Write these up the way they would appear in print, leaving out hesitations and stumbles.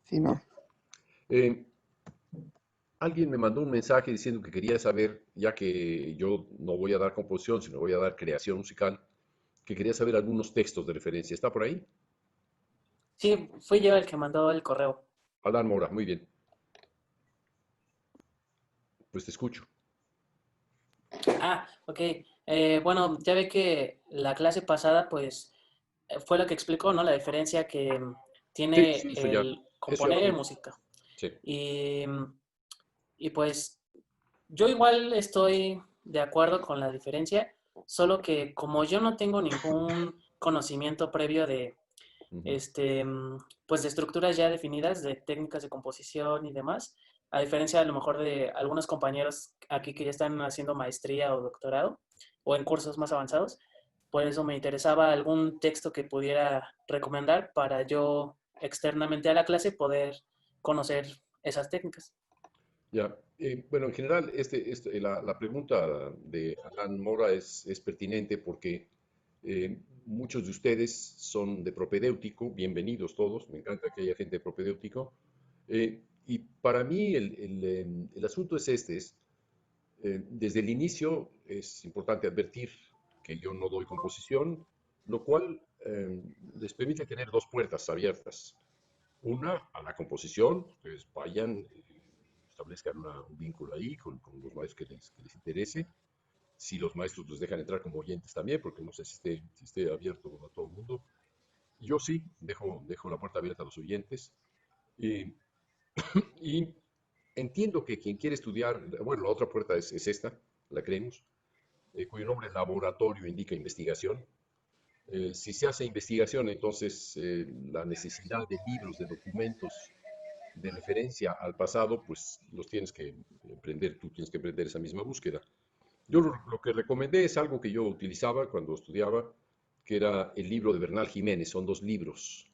Sí, no. Eh, Alguien me mandó un mensaje diciendo que quería saber, ya que yo no voy a dar composición, sino voy a dar creación musical, que quería saber algunos textos de referencia. ¿Está por ahí? Sí, fui yo el que mandó el correo. Alan Mora, muy bien. Pues te escucho. Ok. Bueno, ya ve que la clase pasada, pues, fue lo que explicó, ¿no? La diferencia que Sí, tiene sí, el eso ya lo componer vi. música. Sí, Y, y pues, yo igual estoy de acuerdo con la diferencia, solo que como yo no tengo ningún conocimiento previo de, ujú, este, pues de estructuras ya definidas, de técnicas de composición y demás, a diferencia a lo mejor de algunos compañeros aquí que ya están haciendo maestría o doctorado o en cursos más avanzados, por eso me interesaba algún texto que pudiera recomendar para yo externamente a la clase poder conocer esas técnicas. ya. Bueno, en general, la pregunta de Alan Mora es pertinente porque muchos de ustedes son de propedéutico, bienvenidos todos, me encanta que haya gente de propedéutico. Y para mí el asunto es desde el inicio es importante advertir que yo no doy composición, lo cual les permite tener dos puertas abiertas. Una, a la composición, ustedes vayan, establezcan un vínculo ahí con los maestros que les interese. Si los maestros los dejan entrar como oyentes también, porque no sé si esté abierto a todo el mundo. Yo sí, dejo la puerta abierta a los oyentes. Y, y entiendo que quien quiere estudiar, bueno, la otra puerta es esta, la creemos, cuyo nombre laboratorio indica investigación. Si se hace investigación, entonces la necesidad de libros, de documentos de referencia al pasado, pues los tienes que emprender, tú tienes que emprender esa misma búsqueda. Yo lo que recomendé es algo que yo utilizaba cuando estudiaba, que era el libro de Bernal Jiménez, son dos libros,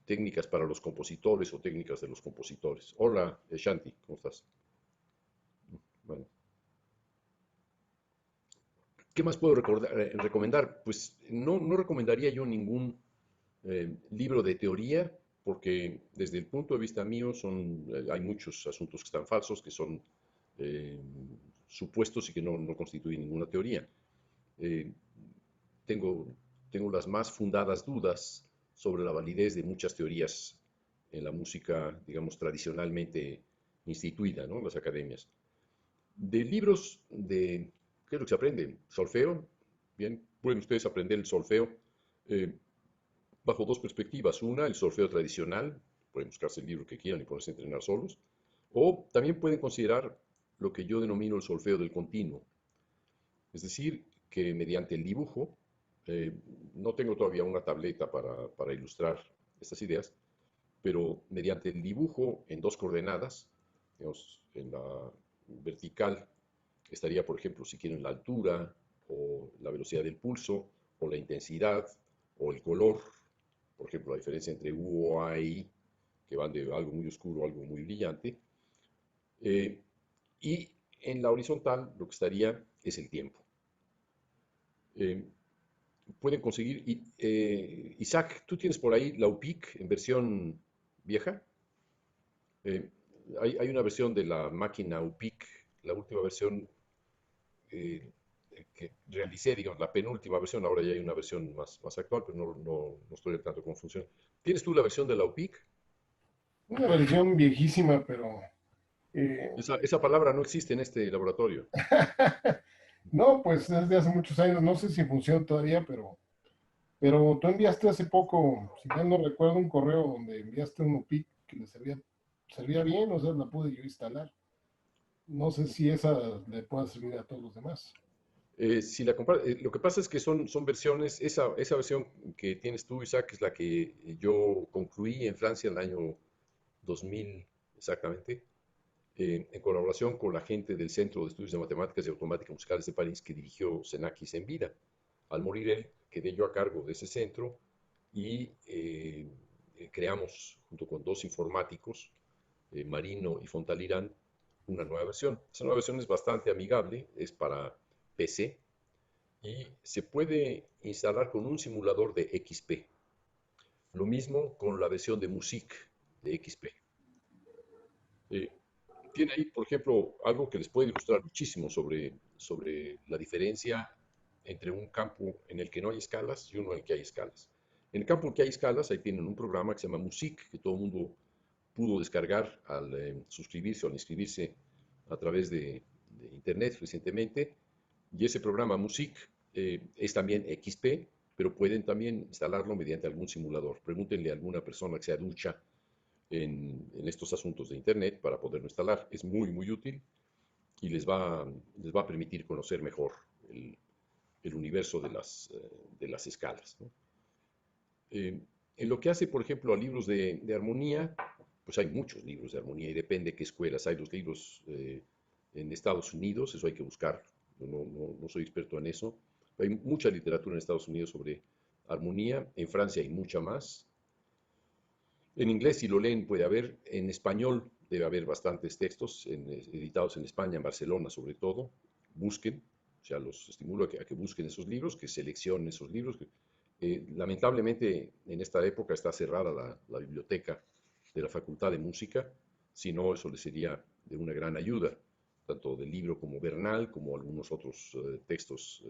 técnicas para los compositores o técnicas de los compositores. Hola, Shanti, ¿cómo estás? Bueno, ¿qué más puedo recomendar? Pues no recomendaría yo ningún libro de teoría, porque desde el punto de vista mío hay muchos asuntos que están falsos, que son eh, supuestos y que no constituyen ninguna teoría. Eh, tengo, tengo las más fundadas dudas sobre la validez de muchas teorías en la música, digamos, tradicionalmente instituida, ¿no? Las academias. De libros de, ¿qué es lo que se aprende? Solfeo. Bien, pueden ustedes aprender el solfeo eh, bajo dos perspectivas. Una, el solfeo tradicional, pueden buscarse el libro que quieran y ponerse a entrenar solos. O también pueden considerar lo que yo denomino el solfeo del continuo. Es decir, que mediante el dibujo, eh, no tengo todavía una tableta para ilustrar estas ideas, pero mediante el dibujo en dos coordenadas, digamos, en la vertical estaría, por ejemplo, si quieren, la altura o la velocidad del pulso o la intensidad o el color, por ejemplo, la diferencia entre U o A e I, que van de algo muy oscuro a algo muy brillante. Eh, y en la horizontal lo que estaría es el tiempo. Eh, Pueden conseguir, Isaac, ¿tú tienes por ahí la UPIC en versión vieja? Eh, hay una versión de la máquina UPIC, la última versión que realicé, digamos, la penúltima versión, ahora ya hay una versión más actual, pero no estoy al tanto cómo funciona. ¿Tienes tú la versión de la UPIC? Una versión viejísima, pero Esa palabra no existe en este laboratorio. no, pues desde hace muchos años, no sé si funciona todavía, pero tú enviaste hace poco, si mal no recuerdo, un correo donde enviaste un UPIC que le servía bien, o sea, la pude yo instalar. No sé si esa le pueda servir a todos los demás. Si lo que pasa es que son versiones, esa versión que tienes tú, Isaac, es la que yo concluí en Francia en el año 2000 exactamente, en colaboración con la gente del Centro de Estudios de Matemáticas y Automática Musicales de París que dirigió Xenakis en vida. Al morir él, quedé yo a cargo de ese centro y creamos, junto con dos informáticos, Marino y Fontalirán, una nueva versión. Esa nueva versión es bastante amigable, es para PC y se puede instalar con un simulador de XP. Lo mismo con la versión de Music de XP. Eh, Tiene ahí, por ejemplo, algo que les puede ilustrar muchísimo sobre la diferencia entre un campo en el que no hay escalas y uno en el que hay escalas. En el campo en el que hay escalas, ahí tienen un programa que se llama Music, que todo el mundo pudo descargar al suscribirse o al inscribirse a través de Internet recientemente. Y ese programa Music es también XP, pero pueden también instalarlo mediante algún simulador. Pregúntenle a alguna persona que sea ducha en estos asuntos de Internet para poderlo instalar. Es muy, muy útil y les va a permitir conocer mejor el universo de las escalas, ¿no? En lo que hace, por ejemplo, a libros de armonía, pues hay muchos libros de armonía y depende qué escuelas. Hay los libros en Estados Unidos, eso hay que buscar. Yo no soy experto en eso. Hay mucha literatura en Estados Unidos sobre armonía. En Francia hay mucha más. En inglés, si lo leen, puede haber. En español debe haber bastantes textos editados en España, en Barcelona sobre todo. Busquen, o sea, los estimulo a que busquen esos libros, que seleccionen esos libros. Lamentablemente, en esta época está cerrada la biblioteca de la Facultad de Música, si no, eso les sería de una gran ayuda, tanto del libro como Bernal, como algunos otros textos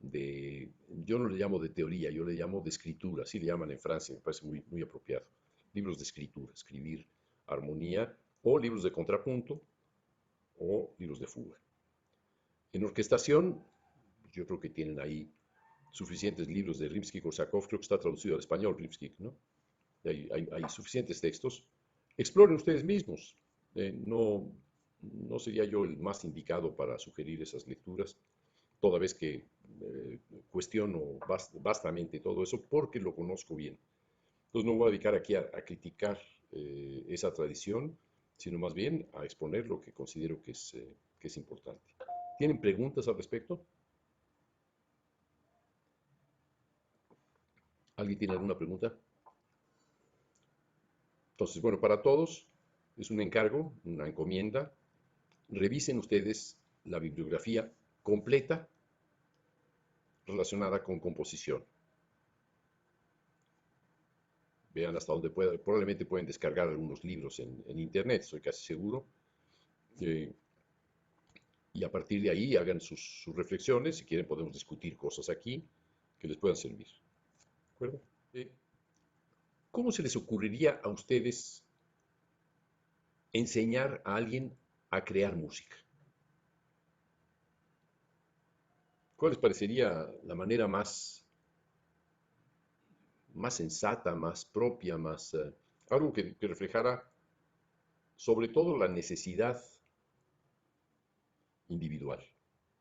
yo no le llamo de teoría, yo le llamo de escritura, así le llaman en Francia, me parece muy, muy apropiado. Libros de escritura, escribir armonía, o libros de contrapunto, o libros de fuga. En orquestación, yo creo que tienen ahí suficientes libros de Rimsky-Korsakov, creo que está traducido al español Rimsky, ¿no? Hay suficientes textos. Exploren ustedes mismos. No sería yo el más indicado para sugerir esas lecturas, toda vez que cuestiono vastamente todo eso porque lo conozco bien. Entonces no me voy a dedicar aquí a criticar esa tradición, sino más bien a exponer lo que considero que es importante. ¿Tienen preguntas al respecto? ¿Alguien tiene alguna pregunta? Entonces, bueno, para todos es un encargo, una encomienda. Revisen ustedes la bibliografía completa relacionada con composición. Vean hasta donde puedan. Probablemente pueden descargar algunos libros en Internet, estoy casi seguro. Eh, y a partir de ahí hagan sus reflexiones. Si quieren podemos discutir cosas aquí que les puedan servir. ¿De acuerdo? ¿Cómo se les ocurriría a ustedes enseñar a alguien a crear música? ¿Cuál les parecería la manera más sensata, más propia, algo que reflejara sobre todo la necesidad individual?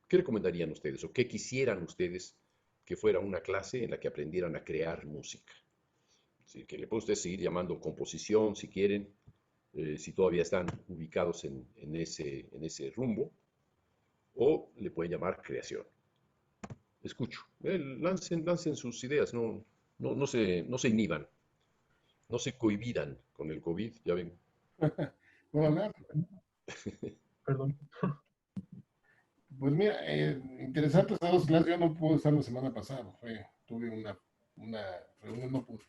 ¿Qué recomendarían ustedes o qué quisieran ustedes que fuera una clase en la que aprendieran a crear música? Es decir, que le pueden ustedes seguir llamando composición si quieren, si todavía están ubicados en ese rumbo, o le pueden llamar creación. Escucho. Lancen sus ideas, no se inhiban, no se cohibidan con el COVID, ya ven. ¿Puedo hablar? Perdón. Pues mira, interesantes estas dos clases. Yo no pude estar la semana pasada, tuve una reunión, no pude.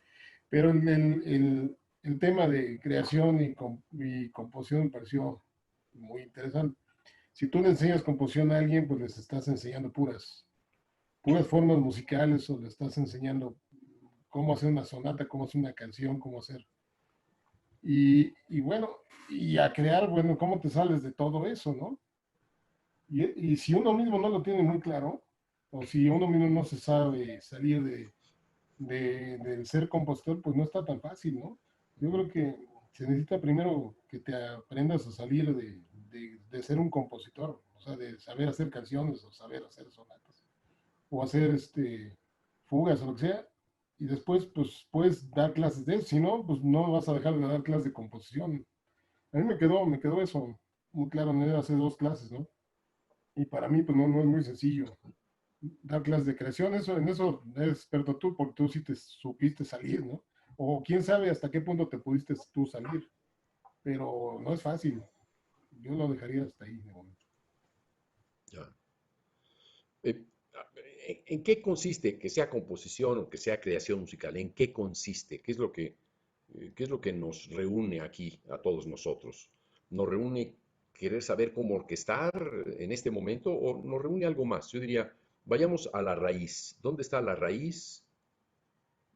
Pero el tema de creación y composición me pareció muy interesante. Si tú le enseñas composición a alguien, pues les estás enseñando puras formas musicales o le estás enseñando cómo hacer una sonata, cómo hacer una canción, cómo hacer. Y bueno, y a crear, bueno, ¿cómo te sales de todo eso, no? Y si uno mismo no lo tiene muy claro, o si uno mismo no se sabe salir del ser compositor, pues no está tan fácil, ¿no? Yo creo que se necesita primero que te aprendas a salir de ser un compositor, o sea, de saber hacer canciones o saber hacer sonatas, o hacer fugas o lo que sea, y después pues puedes dar clases de eso, si no, pues no vas a dejar de dar clases de composición. A mí me quedó eso muy claro, no hacer dos clases, ¿no? Y para mí pues no es muy sencillo dar clases de creación, en eso eres experto tú, porque tú sí te supiste salir, ¿no? O quién sabe hasta qué punto te pudiste tú salir, pero no es fácil. Yo lo dejaría hasta ahí de momento. Ya. Eh, ¿En qué consiste que sea composición o que sea creación musical? ¿En qué consiste? ¿Qué es lo que ¿Qué es lo que nos reúne aquí a todos nosotros? ¿Nos reúne querer saber cómo orquestar en este momento o nos reúne algo más? Yo diría, vayamos a la raíz. ¿Dónde está la raíz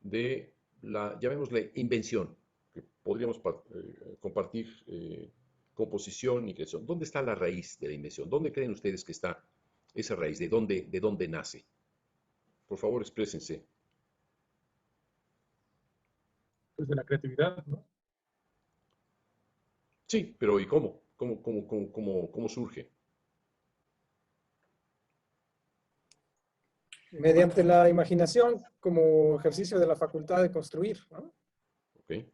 de la, llamémosle, invención? Que podríamos compartir composición y creación. ¿Dónde está la raíz de la invención? ¿Dónde creen ustedes que está esa raíz? De dónde nace? Por favor, exprésense. Pues de la creatividad, ¿no? Sí, pero ¿y cómo? ¿Cómo surge? Mediante la imaginación como ejercicio de la facultad de construir, ¿no? ¿Ok?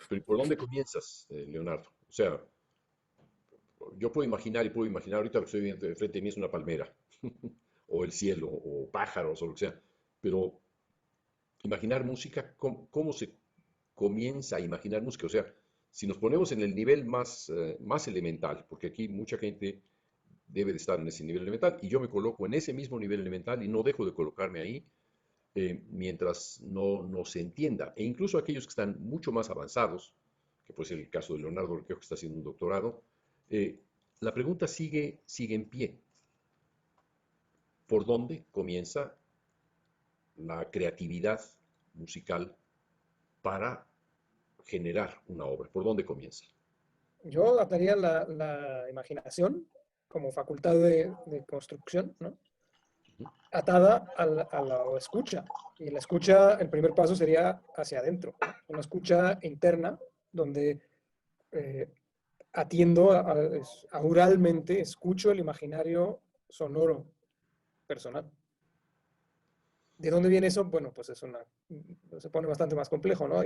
Pero ¿y por dónde comienzas, Leonardo? O sea, yo puedo imaginar y puedo imaginar, ahorita lo que estoy viendo de frente de mí es una palmera, o el cielo, o pájaros, o lo que sea, pero imaginar música, ¿cómo se comienza a imaginar música? O sea, si nos ponemos en el nivel más elemental, porque aquí mucha gente debe de estar en ese nivel elemental, y yo me coloco en ese mismo nivel elemental y no dejo de colocarme ahí mientras no se entienda. E incluso aquellos que están mucho más avanzados, que puede ser el caso de Leonardo Orqueo, que está haciendo un doctorado, eh, la pregunta sigue en pie. ¿Por dónde comienza la creatividad musical para generar una obra? ¿Por dónde comienza? Yo ataría la imaginación como facultad de construcción, ¿no? Ujú. Atada a la escucha. Y la escucha, el primer paso sería hacia adentro, ¿no? Una escucha interna donde eh, atiendo auralmente, escucho el imaginario sonoro personal. ¿De dónde viene eso? Bueno, pues se pone bastante más complejo, ¿no?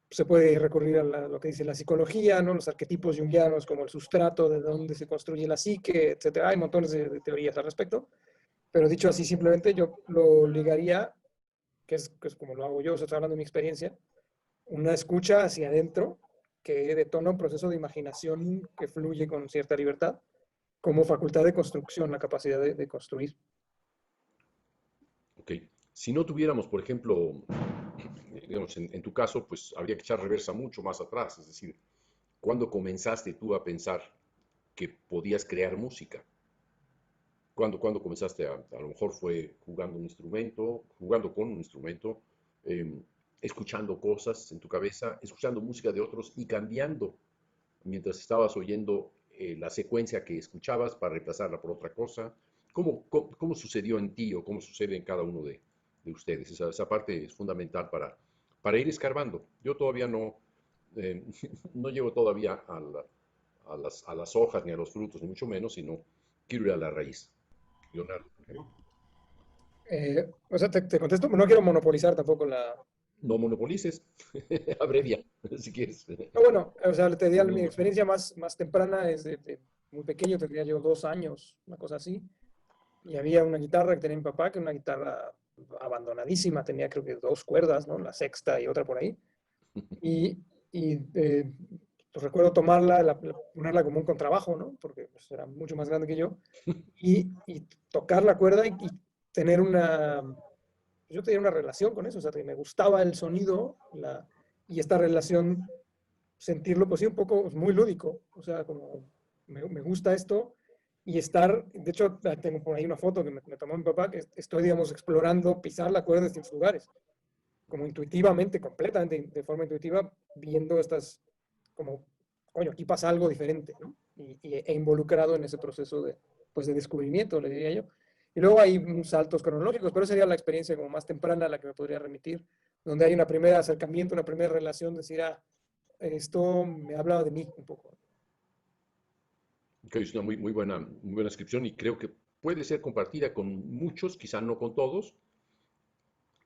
Se puede recurrir a lo que dice la psicología, ¿no? Los arquetipos junguianos como el sustrato, de dónde se construye la psique, etcétera. Hay montones de teorías al respecto, pero dicho así, simplemente yo lo ligaría, que es como lo hago yo, estoy hablando de mi experiencia, una escucha hacia adentro que detona un proceso de imaginación que fluye con cierta libertad, como facultad de construcción, la capacidad de construir. Ok. Si no tuviéramos, por ejemplo, digamos, en tu caso, pues habría que echar reversa mucho más atrás. Es decir, ¿cuándo comenzaste tú a pensar que podías crear música? ¿Cuándo comenzaste a lo mejor fue jugando un instrumento, jugando con un instrumento, em, escuchando cosas en tu cabeza, escuchando música de otros y cambiando mientras estabas oyendo la secuencia que escuchabas para reemplazarla por otra cosa? ¿Cómo sucedió en ti o cómo sucede en cada uno de ustedes? Esa parte es fundamental para ir escarbando. Yo todavía eh, no llego todavía a las hojas ni a los frutos, ni mucho menos, sino quiero ir a la raíz. Leonardo. O sea, te contesto, no quiero monopolizar tampoco la... No monopolices, abrevia, si quieres. No, bueno, o sea, te diría, mi experiencia más temprana es de muy pequeño, tendría yo 2 años, una cosa así. Y había una guitarra que tenía mi papá, que era una guitarra abandonadísima, tenía creo que 2 cuerdas, ¿no? La sexta y otra por ahí. Y pues recuerdo tomarla, ponerla como un contrabajo, ¿no? Porque pues, era mucho más grande que yo. Y tocar la cuerda y tener yo tenía una relación con eso, o sea, que me gustaba el sonido y esta relación, sentirlo, pues sí, un poco, pues, muy lúdico, o sea, como me gusta esto y de hecho, tengo por ahí una foto que me tomó mi papá, que estoy, digamos, explorando pisar la cuerda en distintos lugares, como intuitivamente, completamente de forma intuitiva, viendo como, coño, aquí pasa algo diferente, ¿no? E involucrado en ese proceso pues de descubrimiento, le diría yo. Y luego hay saltos cronológicos, pero esa sería la experiencia como más temprana a la que me podría remitir, donde hay una primera acercamiento, una primera relación, decir, esto me habla de mí un poco. Que es una muy buena descripción y creo que puede ser compartida con muchos, quizá no con todos.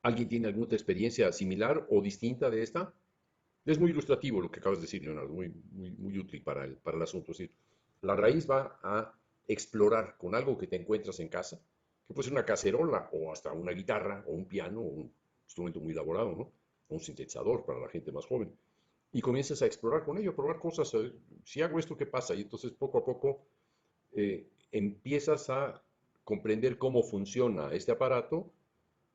¿Alguien tiene alguna otra experiencia similar o distinta de esta? Es muy ilustrativo lo que acabas de decir, Leonardo, muy útil para el asunto. Es decir, la raíz va a explorar con algo que te encuentras en casa, que puede ser una cacerola o hasta una guitarra o un piano o un instrumento muy elaborado, ¿no? O un sintetizador para la gente más joven. Y comienzas a explorar con ello, a probar cosas. Si hago esto, ¿qué pasa? Y entonces poco a poco empiezas a comprender cómo funciona este aparato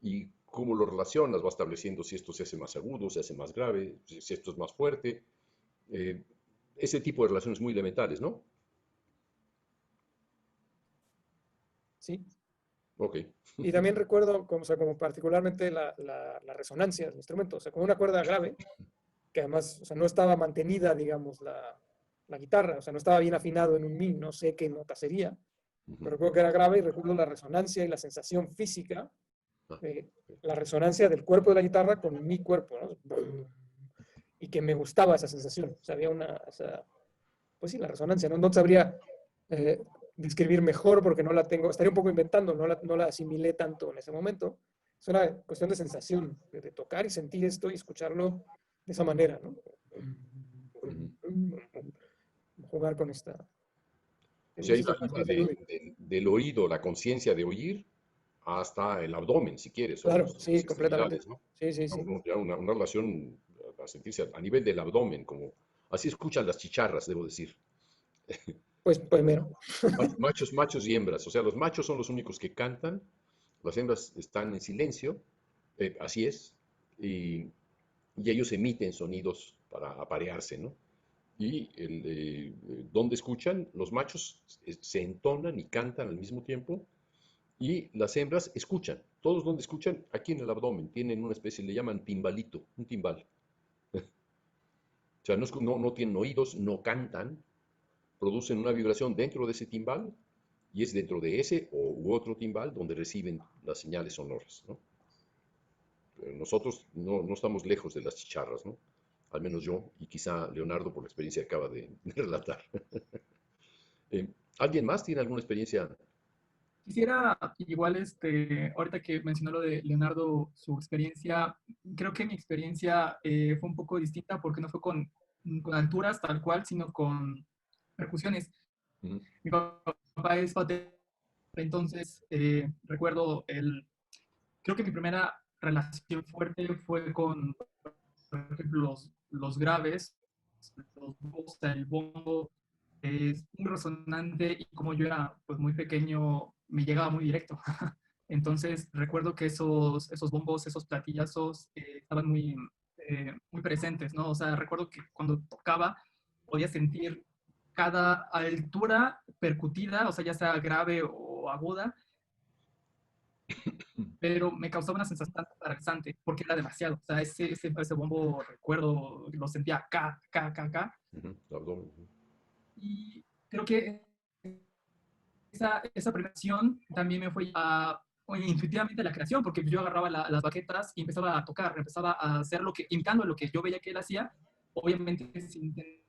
y cómo lo relacionas, va estableciendo si esto se hace más agudo, se hace más grave, si esto es más fuerte. Eh, Ese tipo de relaciones muy elementales, ¿no? Sí. Ok. Y también recuerdo, como, o sea, como particularmente la resonancia del instrumento, o sea, con una cuerda grave, que además, o sea, no estaba mantenida, digamos, la guitarra, o sea, no estaba bien afinado en un mi, no sé qué nota sería, pero recuerdo que era grave y recuerdo la resonancia y la sensación física Ah, de la resonancia del cuerpo de la guitarra con mi cuerpo, ¿no? Y que me gustaba esa sensación, o sea, había una, o sea, pues sí, la resonancia, no, no sabría eh, describir mejor porque no la tengo, estaría un poco inventando, no la asimilé tanto en ese momento. Es una cuestión de sensación, de tocar y sentir esto y escucharlo de esa manera, ¿no? ujú. Jugar con esta. O sea, Eso es bastante lúdico. del oído, la conciencia de oír, hasta el abdomen, si quieres, o Claro, las sí, completamente. extremidades, ¿no? Sí, sí, sí. Ya una relación a sentirse a nivel del abdomen, como así escuchan las chicharras, debo decir. Pues mero. Machos y hembras. O sea, los machos son los únicos que cantan, las hembras están en silencio, así es, y ellos emiten sonidos para aparearse, ¿no? Y donde escuchan, los machos se entonan y cantan al mismo tiempo, y las hembras escuchan. Todos donde escuchan, aquí en el abdomen, tienen una especie, le llaman timbalito, un timbal. O sea, no tienen oídos, no cantan, producen una vibración dentro de ese timbal y es dentro de ese u otro timbal donde reciben las señales sonoras, ¿no? Pero nosotros no estamos lejos de las chicharras, ¿no? Al menos yo y quizá Leonardo por la experiencia que acaba de relatar. Eh, ¿Alguien más tiene alguna experiencia? Quisiera igual, ahorita que mencionó lo de Leonardo, su experiencia, creo que mi experiencia fue un poco distinta porque no fue con alturas tal cual, sino con percusiones. Ujú, Mi papá es batero, entonces recuerdo creo que mi primera relación fuerte fue con, por ejemplo, los graves, los bongos, el bombo es muy resonante y como yo era pues muy pequeño, me llegaba muy directo. Entonces recuerdo que esos bombos, esos platillazos estaban muy presentes, ¿no? O sea, recuerdo que cuando tocaba podía sentir cada altura percutida, o sea, ya sea grave o aguda, pero me causaba una sensación tan relaxante porque era demasiado. O sea, ese bombo, recuerdo, lo sentía acá, acá, acá, acá. ujú, abdomen, ujú. Y creo que esa preparación también me fue intuitivamente a la creación, porque yo agarraba las baquetas y empezaba a tocar, empezaba a hacer imitando lo que yo veía que él hacía, obviamente sin tener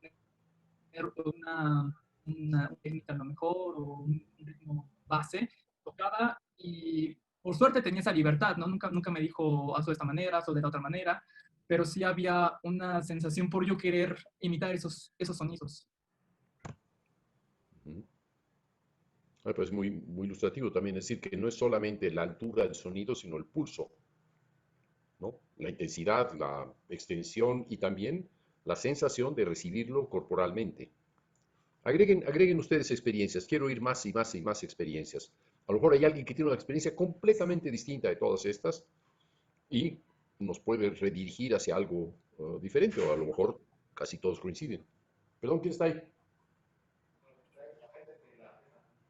una técnica a lo mejor o un ritmo base, tocaba y por suerte tenía esa libertad, ¿no? Nunca me dijo hazlo de esta manera, hazlo de la otra manera, pero sí había una sensación por yo querer imitar esos sonidos. Ujú. Pues muy ilustrativo también decir que no es solamente la altura del sonido, sino el pulso, ¿no? La intensidad, la extensión y también la sensación de recibirlo corporalmente. Agreguen ustedes experiencias. Quiero oír más y más y más experiencias. A lo mejor hay alguien que tiene una experiencia completamente distinta de todas estas y nos puede redirigir hacia algo diferente o a lo mejor casi todos coinciden. Perdón, ¿quién está ahí?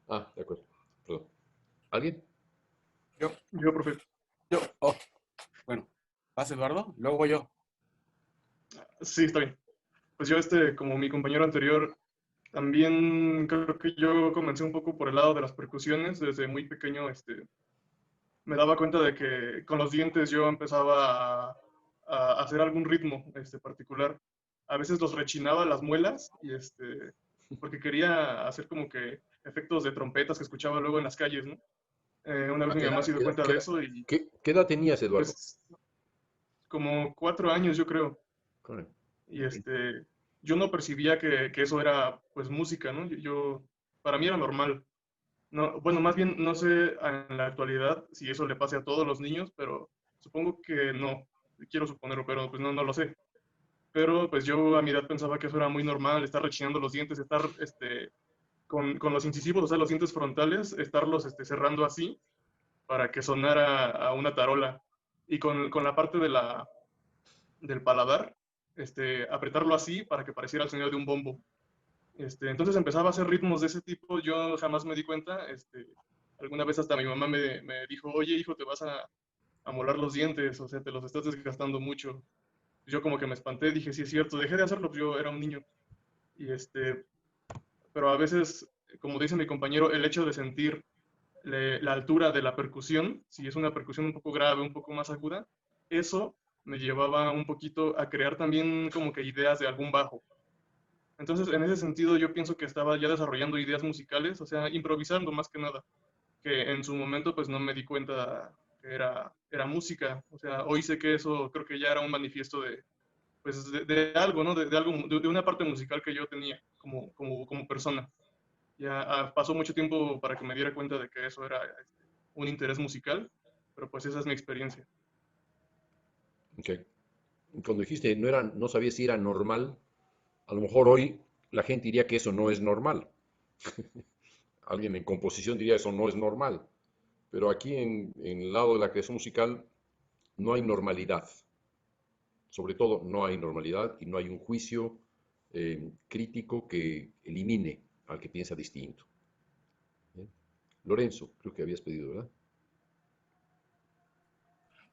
Ah, de acuerdo. Perdón. ¿Alguien? Yo, profe. Yo, oh, bueno, ¿vas Eduardo? Luego voy yo. Sí, está bien. Pues yo, como mi compañero anterior, también creo que yo comencé un poco por el lado de las percusiones. Desde muy pequeño, me daba cuenta de que con los dientes yo empezaba a hacer algún ritmo, particular. A veces los rechinaba las muelas y, porque quería hacer como que efectos de trompetas que escuchaba luego en las calles, ¿no? Una vez mi mamá se dio cuenta de eso y, ¿Qué edad tenías, Eduardo? pues, como 4 años, yo creo. Correcto. Y yo no percibía que eso era pues música, ¿no? Para mí era normal. No, bueno, más bien no sé en la actualidad si eso le pase a todos los niños, pero supongo que no. Quiero suponerlo, pero pues no lo sé. Pero pues yo a mi edad pensaba que eso era muy normal, estar rechinando los dientes, estar con los incisivos, o sea, los dientes frontales, estarlos cerrando así para que sonara a una tarola. y con la parte de del paladar, apretarlo así para que pareciera el sonido de un bombo. Entonces empezaba a hacer ritmos de ese tipo, yo jamás me di cuenta, alguna vez hasta mi mamá me dijo, oye hijo, te vas a molar los dientes, o sea, te los estás desgastando mucho. Yo como que me espanté, dije, sí es cierto, dejé de hacerlo, pues yo era un niño. Y pero a veces, como dice mi compañero, el hecho de sentir la altura de la percusión, si es una percusión un poco grave, un poco más aguda, eso me llevaba un poquito a crear también como que ideas de algún bajo. Entonces, en ese sentido, yo pienso que estaba ya desarrollando ideas musicales, o sea, improvisando más que nada, que en su momento pues no me di cuenta que era música. O sea, hoy sé que eso creo que ya era un manifiesto pues, de algo, ¿no? De algo, de una parte musical que yo tenía como persona. Ya pasó mucho tiempo para que me diera cuenta de que eso era un interés musical, pero pues esa es mi experiencia. Ok. Cuando dijiste no sabía si era normal, a lo mejor hoy la gente diría que eso no es normal. Alguien en composición diría eso no es normal. Pero aquí en el lado de la creación musical no hay normalidad. Sobre todo no hay normalidad y no hay un juicio crítico que elimine al que piensa distinto. ¿Eh? Lorenzo, creo que habías pedido, ¿verdad?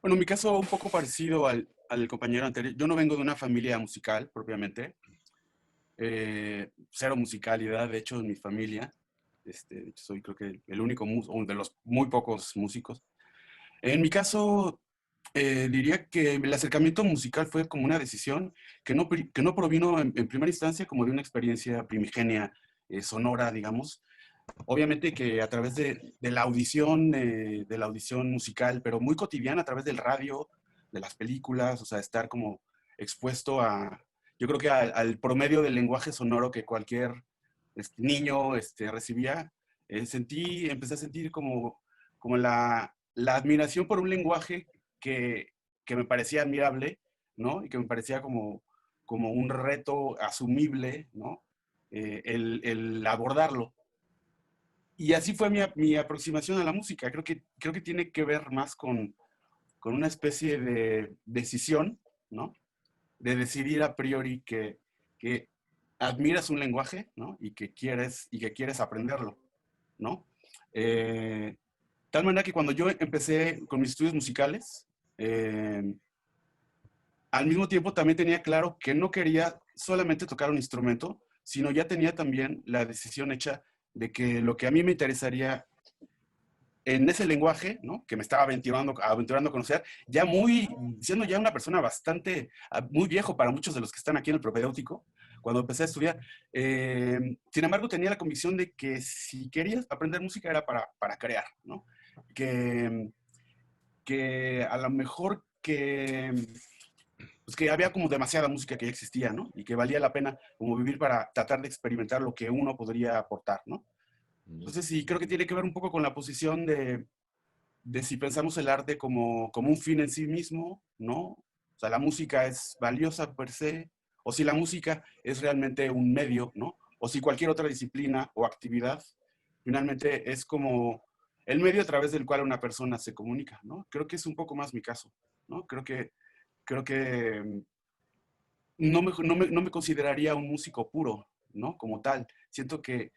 Bueno, en mi caso un poco parecido al compañero anterior. Yo no vengo de una familia musical propiamente. Cero musicalidad, de hecho, en mi familia. De hecho, soy creo que el único, o de los muy pocos músicos. En mi caso, diría que el acercamiento musical fue como una decisión que no provino en primera instancia como de una experiencia primigenia, sonora, digamos. Obviamente que a través de la audición musical, pero muy cotidiana a través del radio, de las películas, o sea, estar como expuesto yo creo que al promedio del lenguaje sonoro que cualquier niño recibía, empecé a sentir como la admiración por un lenguaje que, que me parecía admirable, ¿no? Y que me parecía como un reto asumible, ¿no? El abordarlo. Y así fue mi aproximación a la música. Creo que tiene que ver más con una especie de decisión, ¿no? De decidir a priori que admiras un lenguaje, ¿no? Y que quieres aprenderlo, ¿no? Tal manera que cuando yo empecé con mis estudios musicales, al mismo tiempo también tenía claro que no quería solamente tocar un instrumento, sino ya tenía también la decisión hecha de que lo que a mí me interesaría en ese lenguaje, ¿no? Que me estaba aventurando a conocer, siendo ya una persona bastante, muy viejo para muchos de los que están aquí en el propedéutico, cuando empecé a estudiar. Sin embargo, tenía la convicción de que si querías aprender música era para crear, ¿no? Que a lo mejor pues que había como demasiada música que ya existía, ¿no? Y que valía la pena como vivir para tratar de experimentar lo que uno podría aportar, ¿no? Entonces sí, creo que tiene que ver un poco con la posición de si pensamos el arte como un fin en sí mismo, ¿no? O sea, la música es valiosa per se, o si la música es realmente un medio, ¿no? O si cualquier otra disciplina o actividad finalmente es como el medio a través del cual una persona se comunica, ¿no? Creo que es un poco más mi caso, ¿no? Creo que no me consideraría un músico puro, ¿no? Como tal. Siento que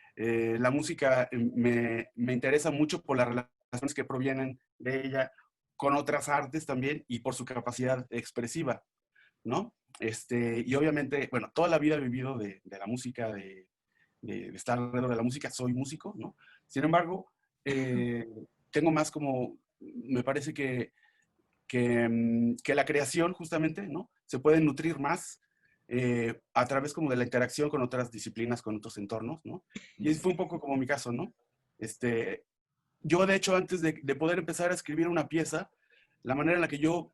la música me interesa mucho por las relaciones que provienen de ella con otras artes también y por su capacidad expresiva, ¿no? Y obviamente, bueno, toda la vida he vivido de la música, de estar alrededor de la música, soy músico, ¿no? Sin embargo, tengo más como, me parece que la creación justamente, ¿no? Se puede nutrir más a través como de la interacción con otras disciplinas, con otros entornos, ¿no? Y fue un poco como mi caso, ¿no? Yo, de hecho, antes de poder empezar a escribir una pieza, la manera en la que yo,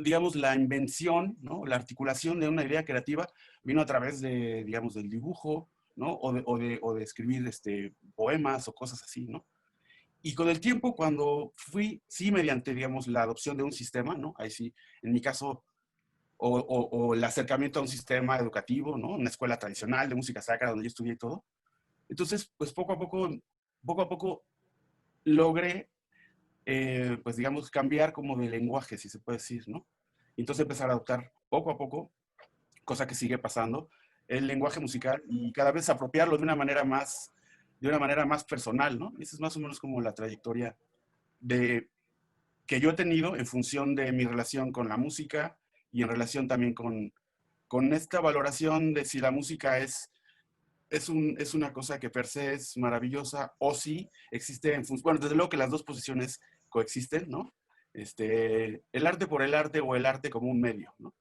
digamos, la invención, ¿no? La articulación de una idea creativa vino a través de, digamos, del dibujo, ¿no? O de escribir poemas o cosas así, ¿no? Y con el tiempo, cuando sí, mediante, digamos, la adopción de un sistema, ¿no? Ahí sí, en mi caso, o el acercamiento a un sistema educativo, ¿no? Una escuela tradicional de música sacra donde yo estudié y todo. Entonces, pues poco a poco logré pues digamos, cambiar como de lenguaje, si se puede decir, ¿no? Y entonces empezar a adoptar poco a poco, cosa que sigue pasando, el lenguaje musical y cada vez apropiarlo de una manera más personal, ¿no? Esa es más o menos como la trayectoria de, que yo he tenido en función de mi relación con la música y en relación también con esta valoración de si la música es una cosa que per se es maravillosa o si existe en función, bueno, desde luego que las dos posiciones coexisten, ¿no? El arte por el arte o el arte como un medio, ¿no?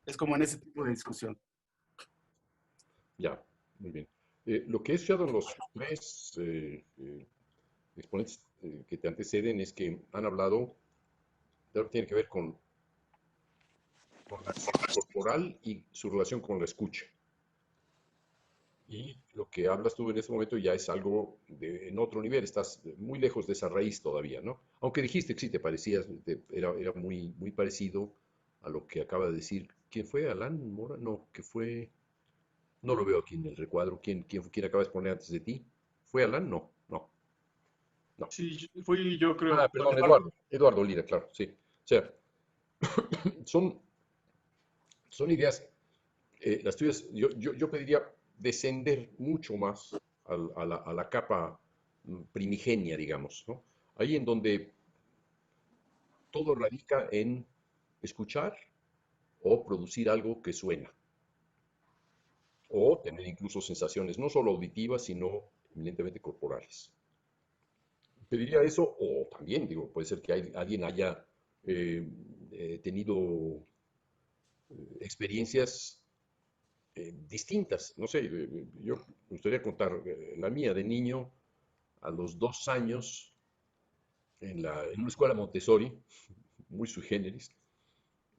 Es como en ese tipo de discusión. Ya, muy bien. Lo que he estudiado en los tres exponentes que te anteceden es que han hablado de lo que tiene que ver con la acción corporal y su relación con la escucha. Y lo que hablas tú en este momento ya es algo en otro nivel, estás muy lejos de esa raíz todavía, ¿no? Aunque dijiste que sí, te parecías, era muy, muy parecido a lo que acaba de decir. ¿Quién fue? ¿Alan Mora? No, que fue, no lo veo aquí en el recuadro. ¿Quién acabas de poner antes de ti? ¿Fue Alan? No, no, no. Sí, fui yo, Ah, creo. perdón, Eduardo. Eduardo Lira, claro, sí. O sea, son, son ideas, las tuyas, yo pediría descender mucho más a la capa primigenia, digamos, ¿no? Ahí en donde todo radica en escuchar o producir algo que suena, o tener incluso sensaciones no solo auditivas, sino eminentemente corporales. Pediría eso, o también, digo, puede ser que alguien haya eh, tenido experiencias distintas. No sé, yo me gustaría contar la mía de niño a los 2 años en una escuela Montessori, muy sui generis.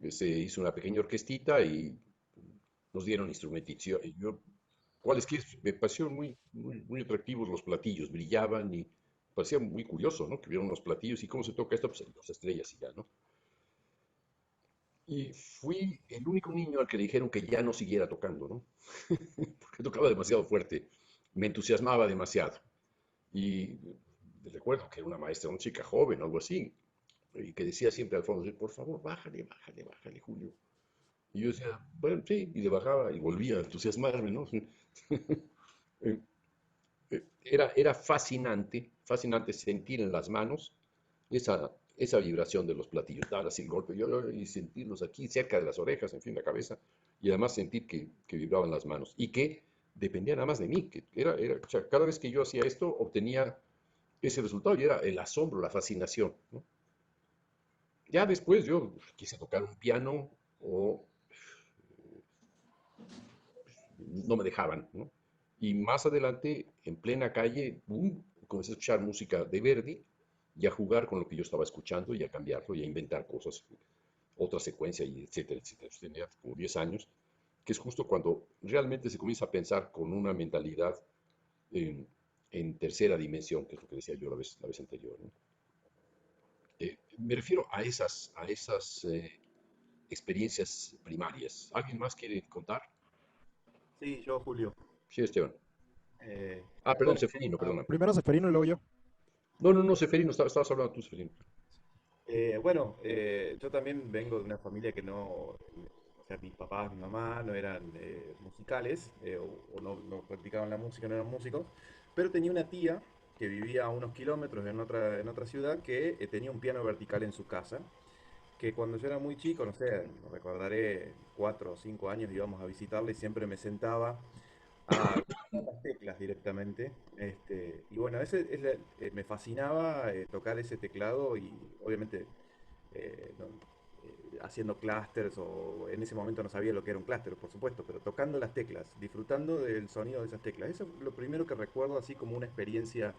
Se hizo una pequeña orquestita y nos dieron instrumentitos. ¿Cuáles quieres? Me parecieron muy, muy, muy atractivos los platillos, brillaban y parecía muy curioso, ¿no? Que vieron los platillos y cómo se toca esto, pues las estrellas y ya, ¿no? Y fui el único niño al que le dijeron que ya no siguiera tocando, ¿no? Porque tocaba demasiado fuerte, me entusiasmaba demasiado. Y recuerdo que era una maestra, una chica joven o algo así, y que decía siempre al fondo, por favor, bájale, bájale, bájale, Julio. Y yo decía, bueno, sí, y le bajaba y volvía a entusiasmarme, ¿no? Eh, era fascinante, fascinante sentir en las manos esa vibración de los platillos, dar así el golpe y sentirlos aquí cerca de las orejas, en fin, la cabeza, y además sentir que vibraban las manos y que dependía nada más de mí, o sea, cada vez que yo hacía esto obtenía ese resultado y era el asombro, la fascinación, ¿no? Ya después yo quise tocar un piano o no me dejaban, ¿no? Y más adelante, en plena calle, ¡bum!, comencé a escuchar música de Verdi y a jugar con lo que yo estaba escuchando y a cambiarlo y a inventar cosas, otra secuencia y etcétera, etcétera. Yo tenía como 10 años, que es justo cuando realmente se comienza a pensar con una mentalidad en, en tercera dimensión, que es lo que decía yo la vez anterior, ¿no? Me refiero a esas experiencias primarias. ¿Alguien más quiere contar? Sí, yo, Julio. Sí, Esteban. Eh, Ah, perdón, bueno, Seferino, perdona. Primero Seferino y luego yo. No, no, no, Seferino, estabas hablando tú, Seferino. yo también vengo de una familia que no, o sea, mis papás, mi mamá no eran musicales o no practicaban la música, no eran músicos, pero tenía una tía que vivía a unos kilómetros en otra ciudad que tenía un piano vertical en su casa, que cuando yo era muy chico, no sé, recordaré 4 o 5 años, íbamos a visitarle y siempre me sentaba a las teclas directamente. Y bueno, me fascinaba tocar ese teclado y obviamente haciendo clusters o en ese momento no sabía lo que era un cluster, por supuesto, pero tocando las teclas, disfrutando del sonido de esas teclas. Eso es lo primero que recuerdo así como una experiencia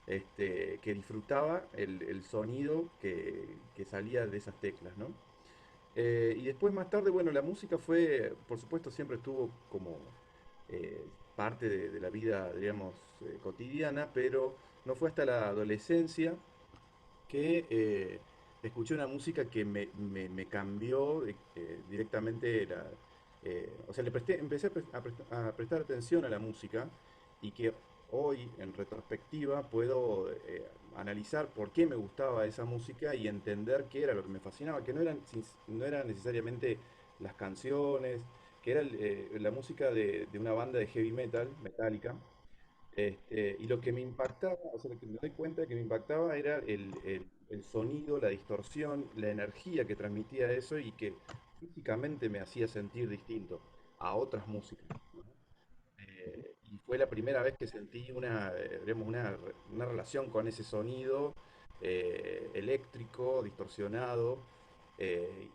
que disfrutaba el sonido que salía de esas teclas, ¿no? Y después más tarde, bueno, la música fue, por supuesto, siempre estuvo como parte de la vida, digamos, cotidiana, pero no fue hasta la adolescencia que escuché una música que me cambió directamente o sea, empecé a prestar atención a la música y que hoy, en retrospectiva, puedo analizar por qué me gustaba esa música y entender qué era lo que me fascinaba, que no eran necesariamente las canciones, que era la música de una banda de heavy metal, Metallica, y lo que me impactaba, o sea, lo que me doy cuenta que me impactaba era el sonido, la distorsión, la energía que transmitía eso y que físicamente me hacía sentir distinto a otras músicas. Y fue la primera vez que sentí digamos, una relación con ese sonido eléctrico, distorsionado,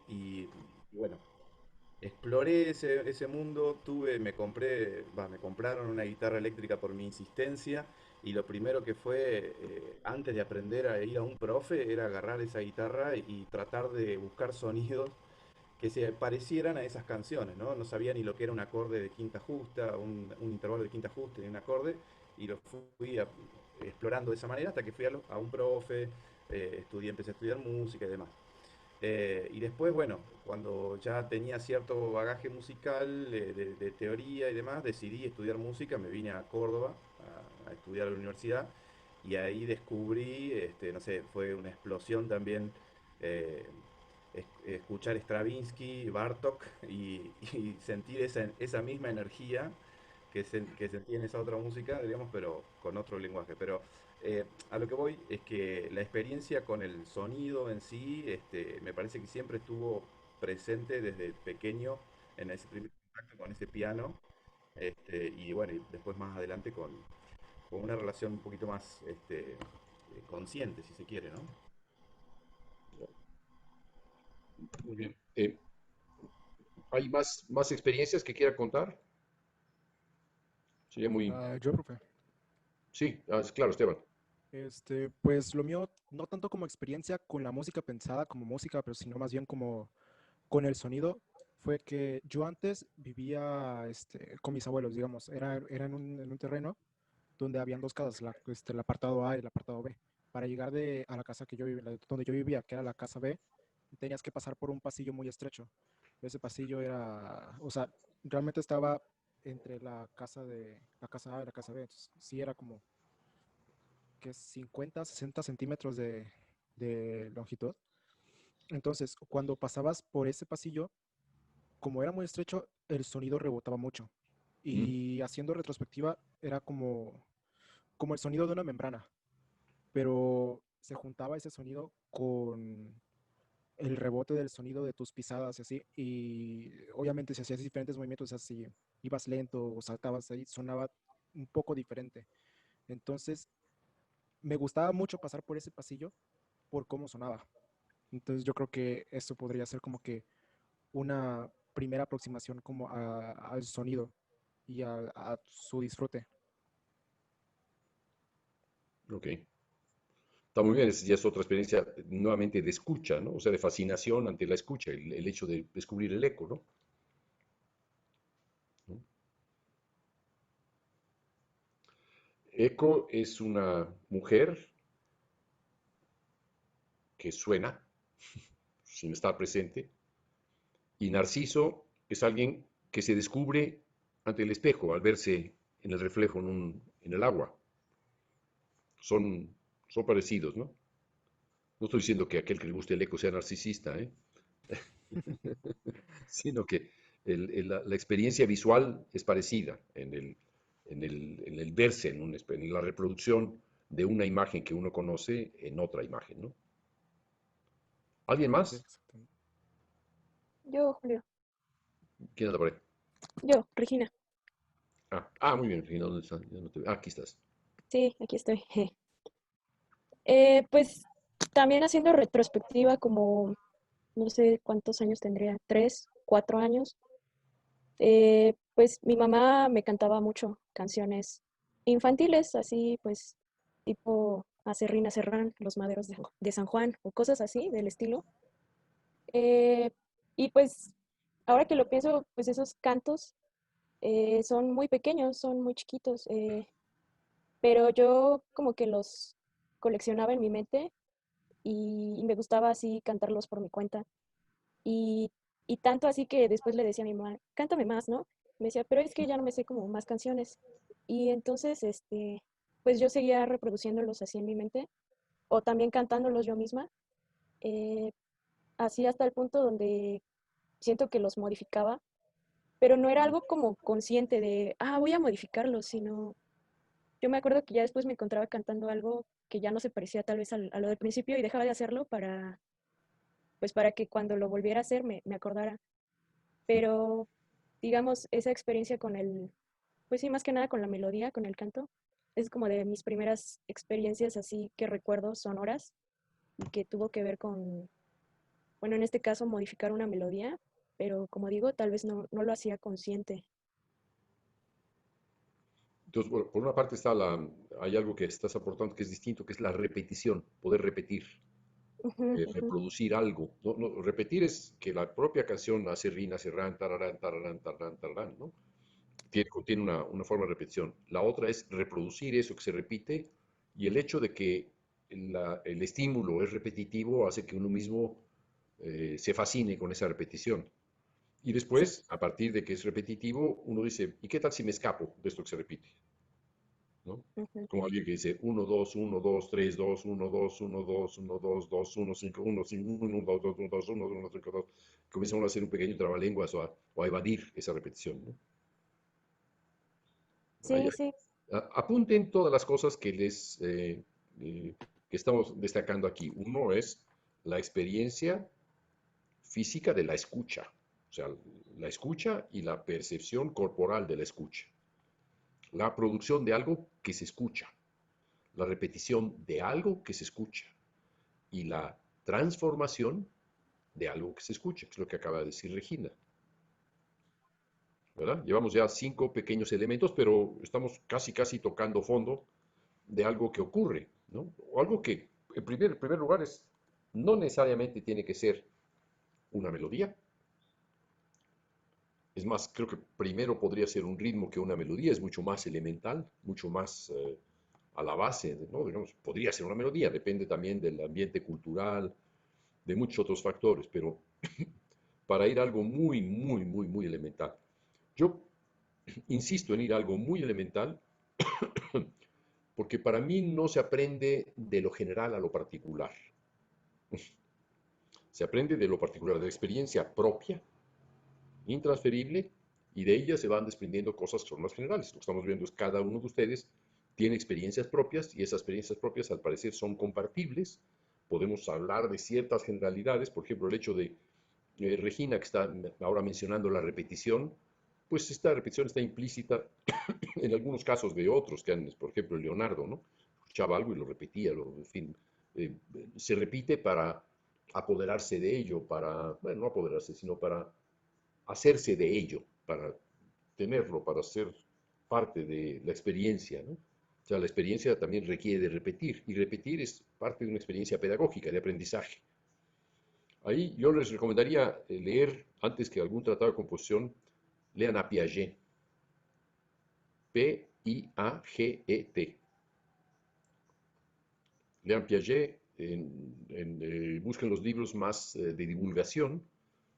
y bueno, exploré ese mundo, me compraron una guitarra eléctrica por mi insistencia y lo primero que fue, antes de aprender a ir a un profe, era agarrar esa guitarra y tratar de buscar sonidos que se parecieran a esas canciones, ¿no? No sabía ni lo que era un acorde de quinta justa, un intervalo de quinta justa y un acorde, y lo explorando de esa manera hasta que fui a un profe, empecé a estudiar música y demás. Y después, bueno, cuando ya tenía cierto bagaje musical, de teoría y demás, decidí estudiar música, me vine a Córdoba a estudiar a la universidad y ahí descubrí, no sé, fue una explosión también eh, escuchar Stravinsky, Bartók y sentir esa misma energía que sentí en esa otra música, digamos, pero con otro lenguaje. Pero a lo que voy es que la experiencia con el sonido en sí, me parece que siempre estuvo presente desde pequeño en ese primer contacto con ese piano, y bueno, y después más adelante con una relación un poquito más consciente, si se quiere, ¿no? Muy bien. ¿Hay más experiencias que quiera contar? Sería muy... Yo, profe. Sí, claro, Esteban. Pues lo mío, no tanto como experiencia con la música pensada como música, pero sino más bien como con el sonido, fue que yo antes vivía con mis abuelos, digamos, era en un terreno donde habían dos casas, el apartado A y el apartado B. Para llegar a la casa que yo vivía, donde yo vivía, que era la casa B, tenías que pasar por un pasillo muy estrecho. Ese pasillo era, o sea, realmente estaba entre la casa A y la casa B. Entonces, sí era como que 50, 60 centímetros de longitud. Entonces, cuando pasabas por ese pasillo, como era muy estrecho, el sonido rebotaba mucho. Mm, Y haciendo retrospectiva, era como el sonido de una membrana, pero se juntaba ese sonido con el rebote del sonido de tus pisadas y así, y obviamente si hacías diferentes movimientos, así ibas lento o saltabas ahí, sonaba un poco diferente. Entonces, me gustaba mucho pasar por ese pasillo por cómo sonaba. Entonces, yo creo que eso podría ser como que una primera aproximación como al sonido y a su disfrute. ok. Está muy bien, ya es otra experiencia nuevamente de escucha, ¿no? O sea, de fascinación ante la escucha, el hecho de descubrir el eco, ¿no? ¿No? Eco es una mujer que suena sin estar presente, y Narciso es alguien que se descubre ante el espejo al verse en el reflejo en el agua. Son, son parecidos, ¿no? No estoy diciendo que aquel que le guste el eco sea narcisista, ¿eh? Sino que la experiencia visual es parecida en el verse, en la reproducción de una imagen que uno conoce en otra imagen, ¿no? ¿Alguien Sí, más? exactamente. Yo, Julio. ¿Quién anda por ahí? Yo, Regina. Muy bien, Regina, ¿dónde estás? Ya no aquí estás. Sí, aquí estoy. Pues también haciendo retrospectiva, como no sé cuántos años tendría, 3, 4 años. Pues mi mamá me cantaba mucho canciones infantiles, así pues tipo Acerrín, Acerrán, Los Maderos de San Juan o cosas así del estilo. Eh, y pues ahora que lo pienso, pues esos cantos son muy pequeños, son muy chiquitos. Pero yo como que los coleccionaba en mi mente y me gustaba así cantarlos por mi cuenta. Y, y tanto así que después le decía a mi mamá, cántame más, ¿no? Me decía, pero es que ya no me sé como más canciones. Y entonces, pues yo seguía reproduciéndolos así en mi mente, o también cantándolos yo misma, eh, así hasta el punto donde siento que los modificaba, pero no era algo como consciente de, voy a modificarlos, sino yo me acuerdo que ya después me encontraba cantando algo que ya no se parecía tal vez a lo del principio y dejaba de hacerlo pues para que cuando lo volviera a hacer me acordara. Pero, digamos, esa experiencia con pues sí, más que nada con la melodía, con el canto, es como de mis primeras experiencias así que recuerdo sonoras y que tuvo que ver con, bueno, en este caso modificar una melodía, pero como digo, tal vez no lo hacía consciente. Entonces, por una parte hay algo que estás aportando que es distinto, que es la repetición, poder repetir, Ujú, ujú. reproducir algo. Repetir es que la propia canción hace rin, hace ran, tararán, tararán, tararán, tararán, ¿no? Contiene una forma de repetición. La otra es reproducir eso que se repite y el hecho de que el estímulo es repetitivo hace que uno mismo se fascine con esa repetición. Y Sí. después, a partir de que es repetitivo, uno dice, ¿y qué tal si me escapo de esto que se repite? ¿No? Ujú. Como alguien que dice 1, 2, 1, 2, 3, 2, 1, 2, 1, 2, 1, 2, 2, 1, 5, 1, 5, 1, 2, 2, 1, 2, 1, 1, 5, 2. Comienza uno a hacer un pequeño trabalenguas o a evadir esa repetición, ¿no? Ahí, Sí, sí. apunten todas las cosas eh, que estamos destacando aquí. Uno es la experiencia física de la escucha, o sea, la escucha y la percepción corporal de la escucha. La producción de algo que se escucha, la repetición de algo que se escucha y la transformación de algo que se escucha, que es lo que acaba de decir Regina, ¿verdad? Llevamos ya 5 pequeños elementos, pero estamos casi tocando fondo de algo que ocurre, ¿no? O algo que, en primer lugar, no necesariamente tiene que ser una melodía. Es más, creo que primero podría ser un ritmo que una melodía, es mucho más elemental, mucho más a la base, ¿no? Digamos, podría ser una melodía, depende también del ambiente cultural, de muchos otros factores, pero para ir a algo muy elemental. Yo insisto en ir a algo muy elemental porque para mí no se aprende de lo general a lo particular. Se aprende de lo particular, de la experiencia propia, intransferible, y de ella se van desprendiendo cosas que son más generales. Lo que estamos viendo es cada uno de ustedes tiene experiencias propias y esas experiencias propias al parecer son compartibles. Podemos hablar de ciertas generalidades, por ejemplo, el hecho de Regina, que está ahora mencionando la repetición, pues esta repetición está implícita en algunos casos de otros, por ejemplo, Leonardo, ¿no? Escuchaba algo y lo repetía, en fin, eh, se repite para apoderarse de ello, bueno, no apoderarse, sino para hacerse de ello, para tenerlo, para ser parte de la experiencia, ¿no? O sea, la experiencia también requiere de repetir, y repetir es parte de una experiencia pedagógica, de aprendizaje. Ahí yo les recomendaría leer, antes que algún tratado de composición, lean a Piaget, Piaget. Lean Piaget, busquen los libros más de divulgación,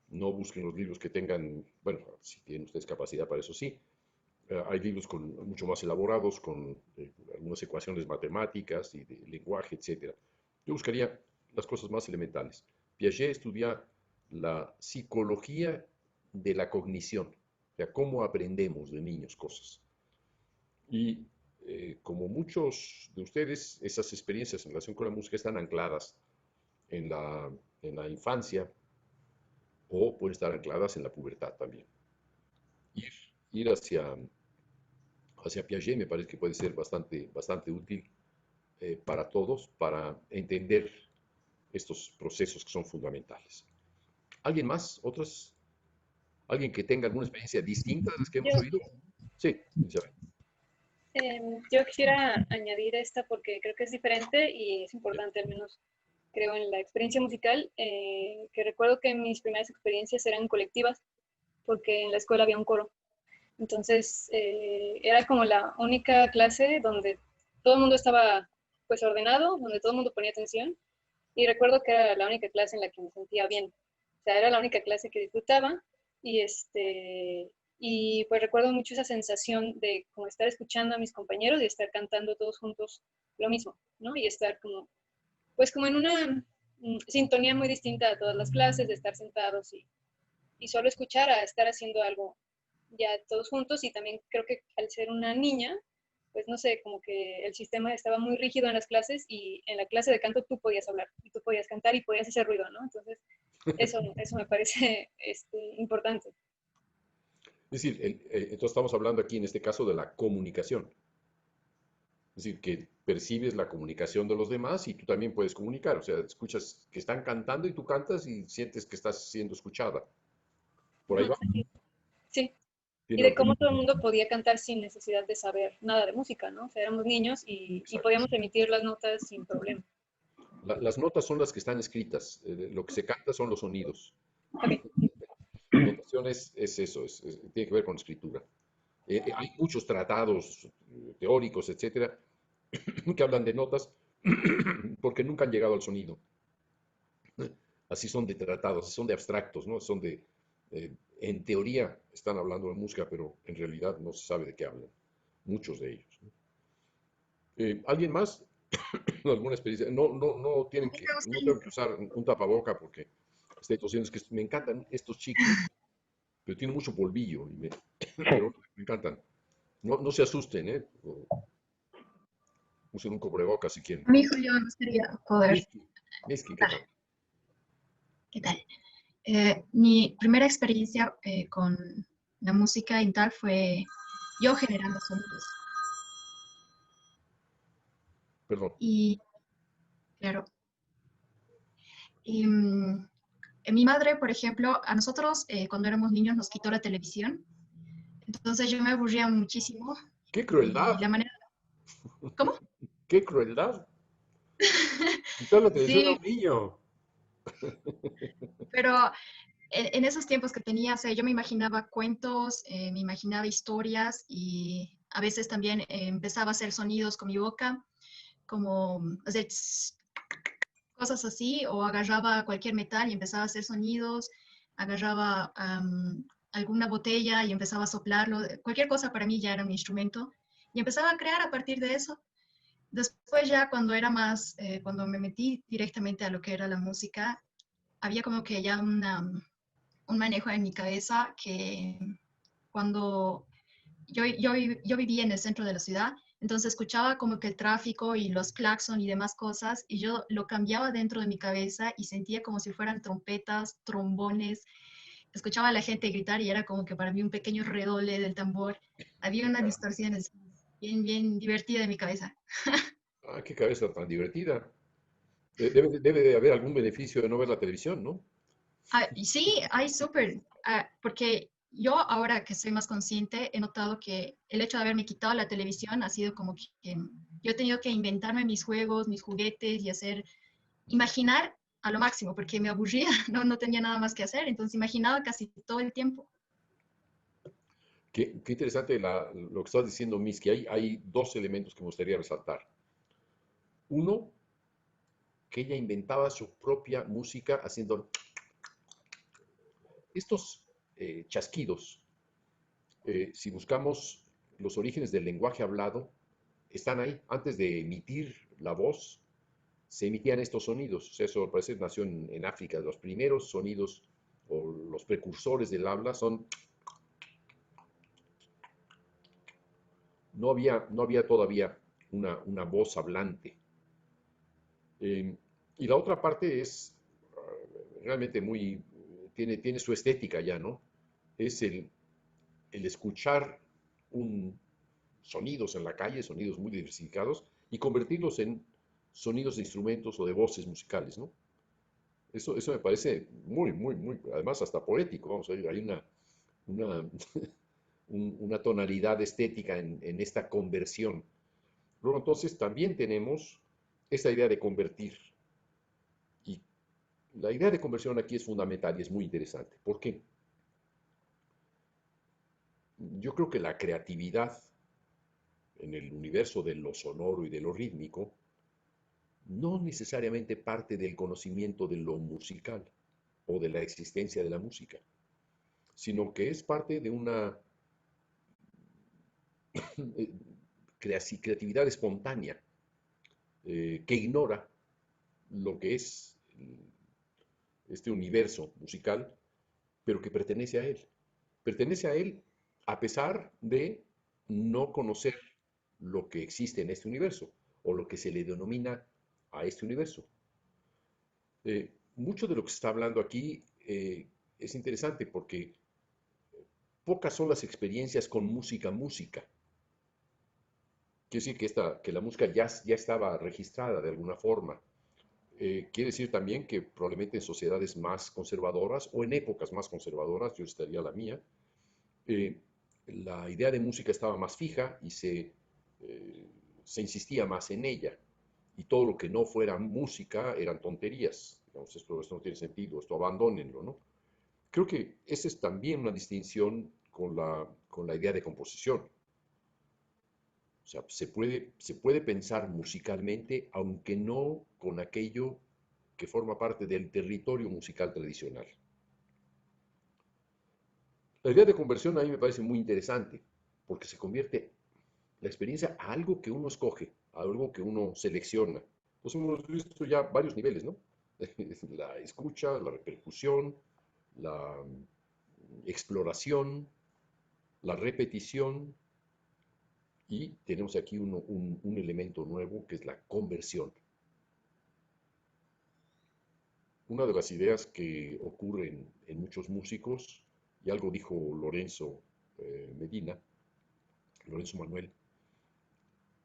no busquen los libros que tengan, bueno, si tienen ustedes capacidad para eso sí. Hay libros mucho más elaborados, con algunas ecuaciones matemáticas y de lenguaje, etc. Yo buscaría las cosas más elementales. Piaget estudia la psicología de la cognición, o sea, cómo aprendemos de niños cosas. Y como muchos de ustedes, esas experiencias en relación con la música están ancladas en la infancia o pueden estar ancladas en la pubertad también. Ir, ir hacia Piaget me parece que puede ser bastante útil para todos, para entender estos procesos que son fundamentales. ¿Alguien más? ¿Otros? ¿Alguien que tenga alguna experiencia distinta de las que hemos Yo, oído? Sí, Isabel. yo quisiera añadir esta porque creo que es diferente y es Ya. importante, al menos creo en la experiencia musical, que recuerdo que mis primeras experiencias eran colectivas porque en la escuela había un coro. Entonces, era como la única clase donde todo el mundo estaba pues ordenado, donde todo el mundo ponía atención. Y recuerdo que era la única clase en la que me sentía bien. O sea, era la única clase que disfrutaba y, Y pues recuerdo mucho esa sensación de como estar escuchando a mis compañeros y estar cantando todos juntos lo mismo, ¿no? Y estar como, pues como en una sintonía muy distinta a todas las clases, de estar sentados y solo escuchar a estar haciendo algo ya todos juntos. Y también creo que al ser una niña, pues no sé, como que el sistema estaba muy rígido en las clases y en la clase de canto tú podías hablar y tú podías cantar y podías hacer ruido, ¿no? Entonces, eso me parece importante. Es decir, entonces estamos hablando aquí en este caso de la comunicación. Es decir, que percibes la comunicación de los demás y tú también puedes comunicar. O sea, escuchas que están cantando y tú cantas y sientes que estás siendo escuchada. Por ahí va. Sí. Y Tiene de cómo todo el mundo podía cantar sin necesidad de saber nada de música, ¿no? O sea, éramos niños y podíamos emitir las notas sin problema. Las notas son las que están escritas. Lo que se canta son los sonidos. Notación es eso, tiene que ver con escritura. Hay muchos tratados teóricos, etcétera, que hablan de notas porque nunca han llegado al sonido. Así son de tratados, así son de abstractos, ¿no? Son de, en teoría están hablando de música, pero en realidad no se sabe de qué hablan. Muchos de ellos, ¿no? ¿Alguien más? ¿Alguna experiencia? No tengo que usar un tapaboca porque estoy tosiendo. Es que me encantan estos chicos, pero tienen mucho polvillo, pero me encantan. No se asusten, ¿eh? Usen un cubrebocas si quieren. A mí, Julio, me gustaría poder... Misky, ¿qué tal? ¿Qué tal? Mi primera experiencia con la música y tal fue yo generando sonidos. Perdón. Y, claro, y, mi madre, por ejemplo, a nosotros cuando éramos niños nos quitó la televisión. Entonces yo me aburría muchísimo. ¡Qué crueldad! La manera... ¿Cómo? ¡Qué crueldad! Quitar la televisión a Sí, un niño. pero en esos tiempos que tenía, o sea, yo me imaginaba cuentos, me imaginaba historias y a veces también empezaba a hacer sonidos con mi boca, como hacer cosas así, o agarraba cualquier metal y empezaba a hacer sonidos, agarraba alguna botella y empezaba a soplarlo, cualquier cosa para mí ya era un instrumento y empezaba a crear a partir de eso. Después ya cuando era más, cuando me metí directamente a lo que era la música, había como que ya un manejo en mi cabeza que cuando yo vivía en el centro de la ciudad, entonces escuchaba como que el tráfico y los claxon y demás cosas, y yo lo cambiaba dentro de mi cabeza y sentía como si fueran trompetas, trombones, escuchaba a la gente gritar y era como que para mí un pequeño redoble del tambor. Había una distorsión bien, bien divertida en mi cabeza. Ah, qué cabeza tan divertida. Debe de haber algún beneficio de no ver la televisión, ¿no? Y sí, hay súper, porque yo ahora que soy más consciente he notado que el hecho de haberme quitado la televisión ha sido como que yo he tenido que inventarme mis juegos, mis juguetes y imaginar a lo máximo, porque me aburría, no tenía nada más que hacer, entonces imaginaba casi todo el tiempo. Qué interesante lo que estás diciendo, Miss, que hay dos elementos que me gustaría resaltar. Uno, que ella inventaba su propia música haciendo estos chasquidos. Si buscamos los orígenes del lenguaje hablado, están ahí. Antes de emitir la voz, se emitían estos sonidos. O sea, eso parece que nació en África. Los primeros sonidos o los precursores del habla son... No había todavía una voz hablante. Y la otra parte es realmente tiene su estética ya, ¿no? Es el escuchar sonidos en la calle, sonidos muy diversificados, y convertirlos en sonidos de instrumentos o de voces musicales, ¿no? Eso me parece muy, además hasta poético, vamos a ver, hay una, una tonalidad estética en esta conversión. Luego entonces también tenemos esta idea de convertir. Y la idea de conversión aquí es fundamental y es muy interesante. ¿Por qué? Yo creo que la creatividad en el universo de lo sonoro y de lo rítmico no necesariamente parte del conocimiento de lo musical o de la existencia de la música, sino que es parte de una creatividad espontánea, que ignora lo que es este universo musical, pero que pertenece a él. Pertenece a él a pesar de no conocer lo que existe en este universo o lo que se le denomina a este universo. Mucho de lo que se está hablando aquí es interesante porque pocas son las experiencias con música. Quiere decir que la música ya estaba registrada de alguna forma. Quiere decir también que probablemente en sociedades más conservadoras o en épocas más conservadoras, yo estaría la mía, la idea de música estaba más fija y se insistía más en ella. Y todo lo que no fuera música eran tonterías. Digamos, esto no tiene sentido, esto abandónenlo, ¿no? Creo que esa es también una distinción con la idea de composición. O sea, se puede pensar musicalmente, aunque no con aquello que forma parte del territorio musical tradicional. La idea de conversión a mí me parece muy interesante, porque se convierte la experiencia a algo que uno escoge, a algo que uno selecciona. Entonces hemos visto ya varios niveles, ¿no? La escucha, la repercusión, la exploración, la repetición, y tenemos aquí un elemento nuevo que es la conversión. Una de las ideas que ocurren en muchos músicos, y algo dijo Lorenzo Medina, Lorenzo Manuel,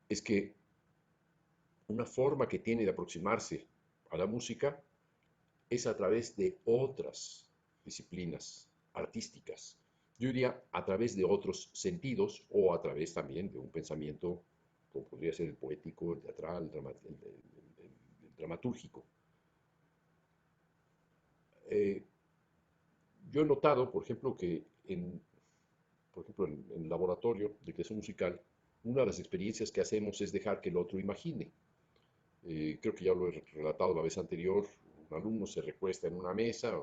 es que una forma que tiene de aproximarse a la música es a través de otras disciplinas artísticas. Yo diría a través de otros sentidos o a través también de un pensamiento, como podría ser el poético, el teatral, el dramatúrgico. Yo he notado, por ejemplo, que en el laboratorio de creación musical, una de las experiencias que hacemos es dejar que el otro imagine. Creo que ya lo he relatado la vez anterior, un alumno se recuesta en una mesa,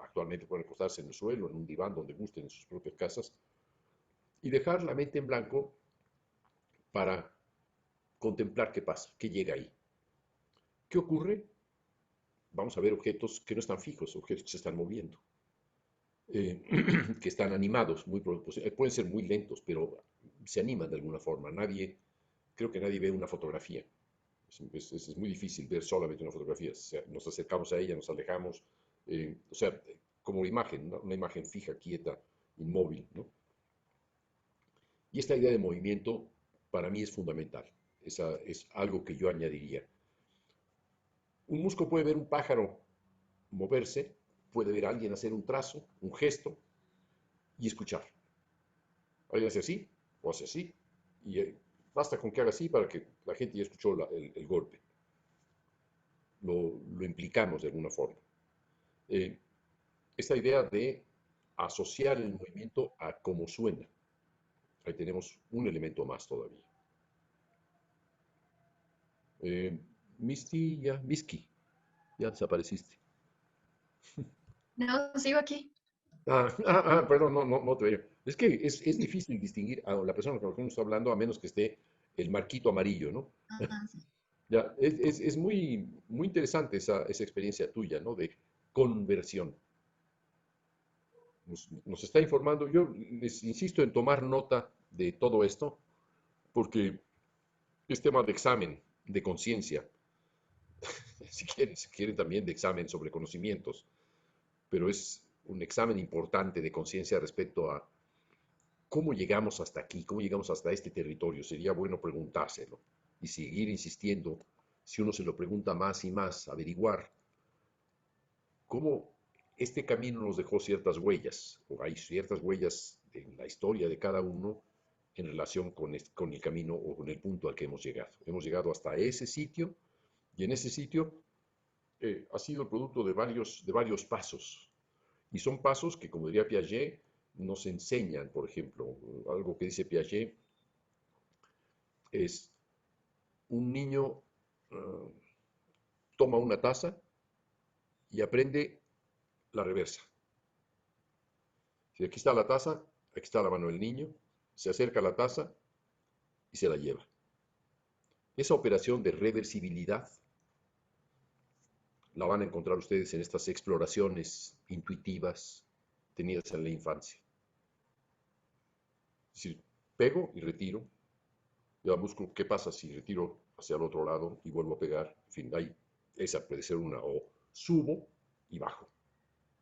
actualmente pueden recostarse en el suelo, en un diván, donde gusten, en sus propias casas, y dejar la mente en blanco para contemplar qué pasa, qué llega ahí. ¿Qué ocurre? Vamos a ver objetos que no están fijos, objetos que se están moviendo, que están animados, pueden ser muy lentos, pero se animan de alguna forma. Creo que nadie ve una fotografía. Es muy difícil ver solamente una fotografía. O sea, nos acercamos a ella, nos alejamos, o sea, como imagen, ¿no? Una imagen fija, quieta, inmóvil, ¿no? Y esta idea de movimiento para mí es fundamental. Esa es algo que yo añadiría. Un músico puede ver un pájaro moverse, puede ver a alguien hacer un trazo, un gesto, y escuchar. Alguien hace así o hace así, y basta con que haga así para que la gente ya escuchó el golpe. Lo implicamos de alguna forma. Esta idea de asociar el movimiento a cómo suena. Ahí tenemos un elemento más todavía. Misty, ya desapareciste. No, sigo aquí. Perdón, no te veo. Es que es difícil distinguir a la persona con la que uno está hablando a menos que esté el marquito amarillo, ¿no? Ajá, sí. Ya, es muy, muy interesante esa experiencia tuya, ¿no? De conversión. Nos está informando. Yo les insisto en tomar nota de todo esto porque es tema de examen, de conciencia. Si quieren también de examen sobre conocimientos, pero es un examen importante de conciencia respecto a cómo llegamos hasta aquí, cómo llegamos hasta este territorio. Sería bueno preguntárselo y seguir insistiendo, si uno se lo pregunta más y más, averiguar cómo este camino nos dejó ciertas huellas, o hay ciertas huellas en la historia de cada uno en relación con el camino o con el punto al que hemos llegado. Hemos llegado hasta ese sitio y en ese sitio ha sido el producto de varios pasos. Y son pasos que, como diría Piaget, nos enseñan, por ejemplo, algo que dice Piaget es, un niño toma una taza y aprende la reversa. Si aquí está la taza, aquí está la mano del niño, se acerca a la taza y se la lleva. Esa operación de reversibilidad la van a encontrar ustedes en estas exploraciones intuitivas tenidas en la infancia. Es decir, pego y retiro, ya busco qué pasa si retiro hacia el otro lado y vuelvo a pegar. En fin, esa puede ser una. O subo y bajo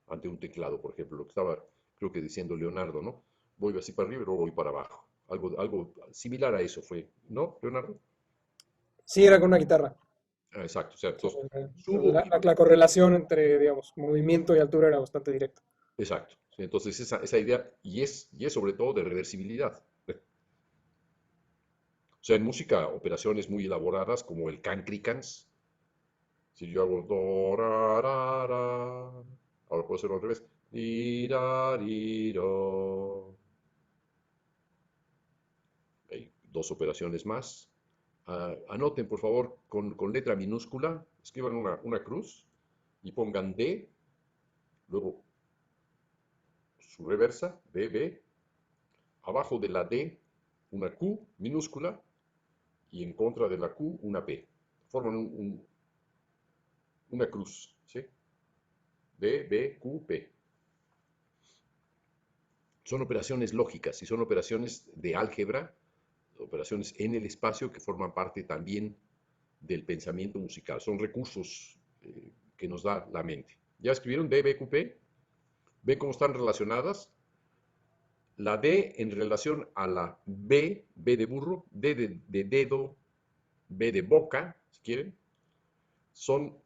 ante un teclado, por ejemplo, lo que estaba, creo que diciendo Leonardo, ¿no? Voy así para arriba y luego voy para abajo. Algo similar a eso fue, ¿no, Leonardo? Sí, era con una guitarra. Ah, exacto, o sea, entonces Entonces, subo y la correlación entre, digamos, movimiento y altura era bastante directa. exacto. Sí, entonces esa idea, y es sobre todo de reversibilidad. O sea, en música, operaciones muy elaboradas como el cancricans. Si yo hago do, ra, ra, ra, ahora puedo hacerlo al revés. Di, ra, ri, ro. Hay dos operaciones más. Anoten, por favor, con letra minúscula, escriban una cruz y pongan D, luego su reversa, B, B, abajo de la D, una Q minúscula y en contra de la Q, una P. Forman una cruz, ¿sí? D, B, Q, P. Son operaciones lógicas y son operaciones de álgebra, operaciones en el espacio que forman parte también del pensamiento musical. Son recursos que nos da la mente. ¿Ya escribieron D, B, Q, P? ¿Ven cómo están relacionadas? La D en relación a la B, B de burro, D de dedo, B de boca, si quieren, son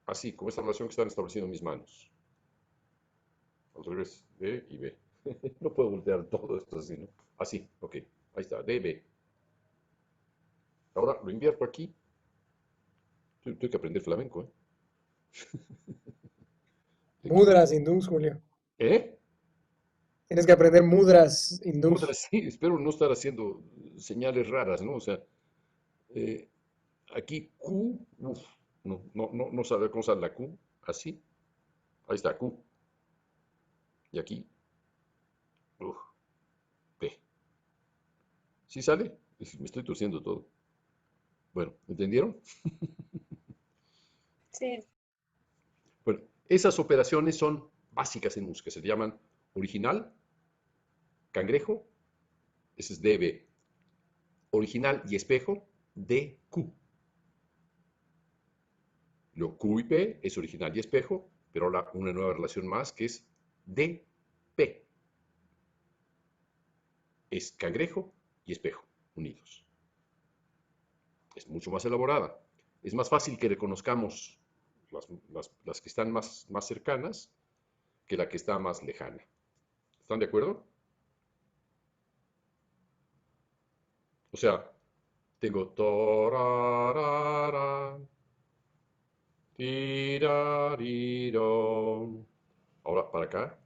así, como esta relación que están estableciendo mis manos. Al revés, D y B. No puedo voltear todo esto así, ¿no? Así, ok. Ahí está, D, B. Ahora lo invierto aquí. Tengo que aprender flamenco, ¿eh? Aquí. Mudras hindús, Julio. ¿Eh? Tienes que aprender mudras hindús. Sí, espero no estar haciendo señales raras, ¿no? O sea, eh, aquí Q, uf, no saber cómo sale la Q, así, ahí está Q, y aquí, uf, P. ¿Sí sale? Me estoy torciendo todo. Bueno, ¿entendieron? Sí. Bueno, esas operaciones son básicas en música, se llaman original, cangrejo, ese es DB, original y espejo, DQ. Lo Q y P es original y espejo, pero ahora una nueva relación más que es DP. Es cangrejo y espejo unidos. Es mucho más elaborada. Es más fácil que reconozcamos las que están más cercanas que la que está más lejana. ¿Están de acuerdo? O sea, tengo torarara, tirariro. Ahora para acá,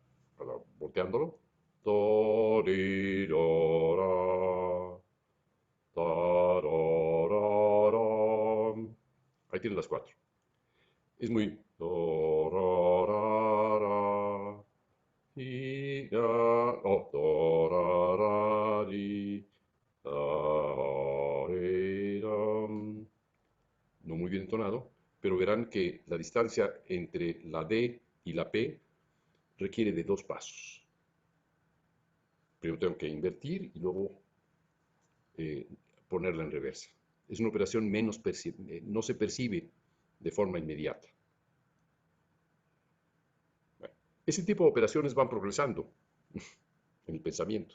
volteándolo. Torirora, tararara. Ahí tienen las cuatro. Es muy. Torarara, oh, torarari, tariram. No muy bien entonado, pero verán que la distancia entre la D y la P requiere de dos pasos. Primero tengo que invertir y luego ponerla en reversa. Es una operación no se percibe de forma inmediata. Bueno, ese tipo de operaciones van progresando en el pensamiento.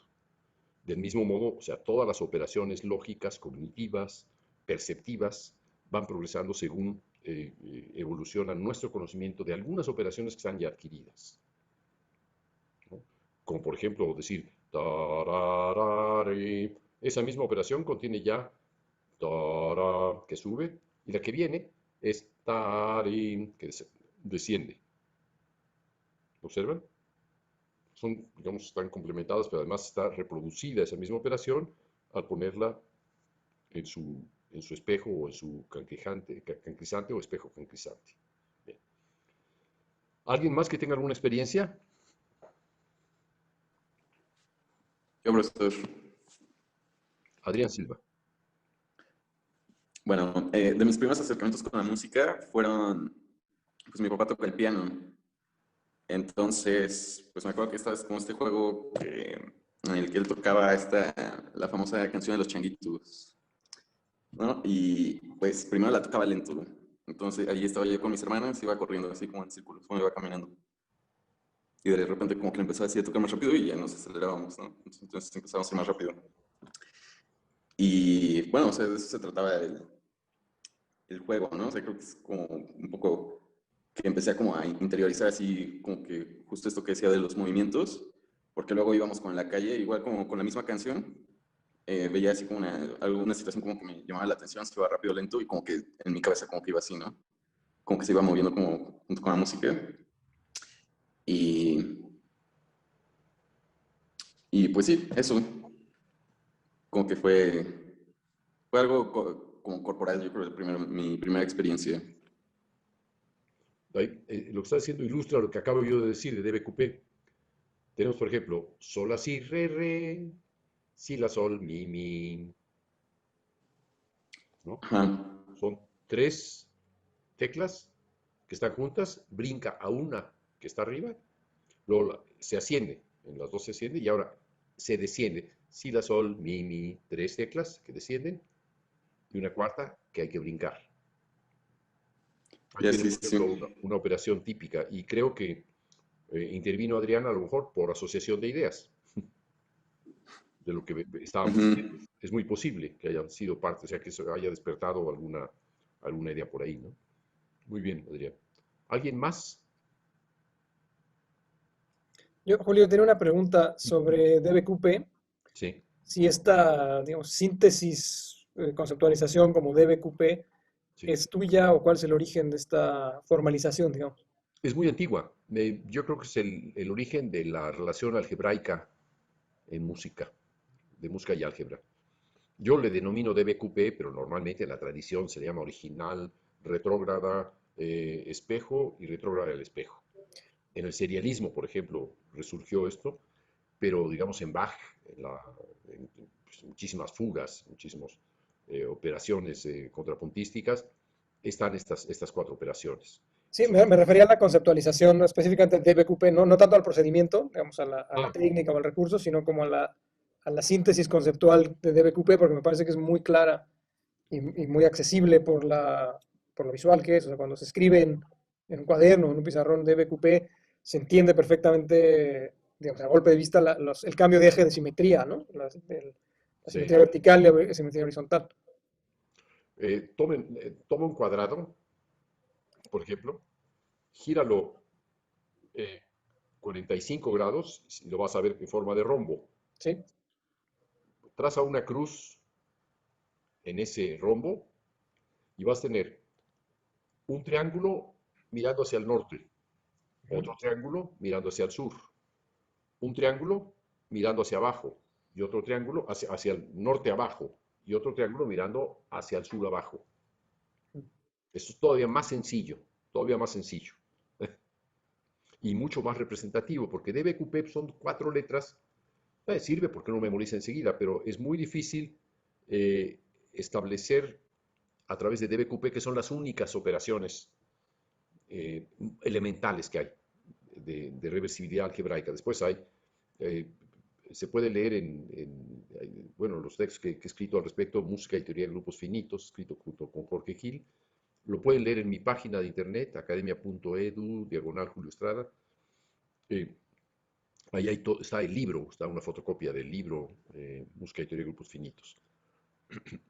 Del mismo modo, o sea, todas las operaciones lógicas, cognitivas, perceptivas, van progresando según evoluciona nuestro conocimiento de algunas operaciones que están ya adquiridas, ¿no? Como por ejemplo decir, tararari. Esa misma operación contiene ya tara, que sube, y la que viene es tarim, que desciende. ¿Observan? Son, digamos, están complementadas, pero además está reproducida esa misma operación al ponerla en su espejo o en su cancrizante o espejo cancrizante. Bien. ¿Alguien más que tenga alguna experiencia? Yo, profesor. Adrián Silva. Bueno, de mis primeros acercamientos con la música fueron, pues mi papá toca el piano. Entonces, pues me acuerdo que estaba como este juego en el que él tocaba la famosa canción de los changuitos, ¿no? Y pues primero la tocaba lento, ¿no? Entonces ahí estaba yo con mis hermanas, iba corriendo así como en círculos, como iba caminando. Y de repente como que le empezó a tocar más rápido y ya nos acelerábamos, ¿no? Entonces empezamos a ir más rápido. Y bueno, o sea, de eso se trataba el juego, ¿no? O sea, creo que es como un poco que empecé a como a interiorizar así como que justo esto que decía de los movimientos, porque luego íbamos con la calle, igual como con la misma canción, veía así como alguna situación como que me llamaba la atención, se iba rápido, lento, y como que en mi cabeza como que iba así, ¿no? Como que se iba moviendo como junto con la música. Y, y pues sí, eso, como que fue algo como corporal, yo creo, mi primera experiencia. Lo que está diciendo ilustra lo que acabo yo de decir de DBQP. Tenemos, por ejemplo, sol, la, si, re, si, la, sol, mi, ¿no? Ajá. Son 3 teclas que están juntas, brinca a una que está arriba, luego se asciende, en las dos se asciende y ahora se desciende. Si, la, sol, mi, 3 teclas que descienden y una cuarta que hay que brincar. Ahí Ya, tenemos, sí, por ejemplo, sí. una operación típica y creo que intervino Adrián a lo mejor por asociación de ideas de lo que estábamos diciendo. Ujú. Es muy posible que hayan sido parte, o sea, que eso haya despertado alguna idea por ahí, ¿no? Muy bien, Adrián. ¿Alguien más? Yo, Julio, tenía una pregunta sobre DBQP. Sí. Si esta, digamos, síntesis, conceptualización como DBQP Sí. es tuya o cuál es el origen de esta formalización, digamos. Es muy antigua. Yo creo que es el origen de la relación algebraica en música, de música y álgebra. Yo le denomino DBQP, pero normalmente en la tradición se le llama original, retrógrada, espejo y retrógrada del espejo. En el serialismo, por ejemplo, resurgió esto, pero digamos en Bach, pues, muchísimas fugas, muchísimas operaciones contrapuntísticas, están estas 4 operaciones. Sí, me refería a la conceptualización, no específicamente de DBQP, no tanto al procedimiento, digamos, a la Ah, técnica o al recurso, sino como a la síntesis conceptual de DBQP, porque me parece que es muy clara y muy accesible por lo visual que es. O sea, cuando se escribe en un cuaderno, en un pizarrón DBQP, se entiende perfectamente, digamos, a golpe de vista, el cambio de eje de simetría, ¿no? La sí. simetría vertical y la simetría horizontal. Toma un cuadrado, por ejemplo, gíralo 45 grados, y lo vas a ver en forma de rombo. Sí. Traza una cruz en ese rombo y vas a tener un triángulo mirando hacia el norte, otro triángulo mirando hacia el sur, un triángulo mirando hacia abajo y otro triángulo hacia el norte abajo y otro triángulo mirando hacia el sur abajo. Eso es todavía más sencillo, todavía más sencillo. Y mucho más representativo, porque DBQP son 4 letras. Sirve porque no memoriza enseguida, pero es muy difícil establecer a través de DBQP que son las únicas operaciones elementales que hay de reversibilidad algebraica. Después eh, se puede leer bueno, los textos que he escrito al respecto, Música y Teoría de Grupos Finitos, escrito junto con Jorge Gil. Lo pueden leer en mi página de internet, academia.edu, diagonal Julio Estrada. Ahí está el libro, está una fotocopia del libro Música y Teoría de Grupos Finitos.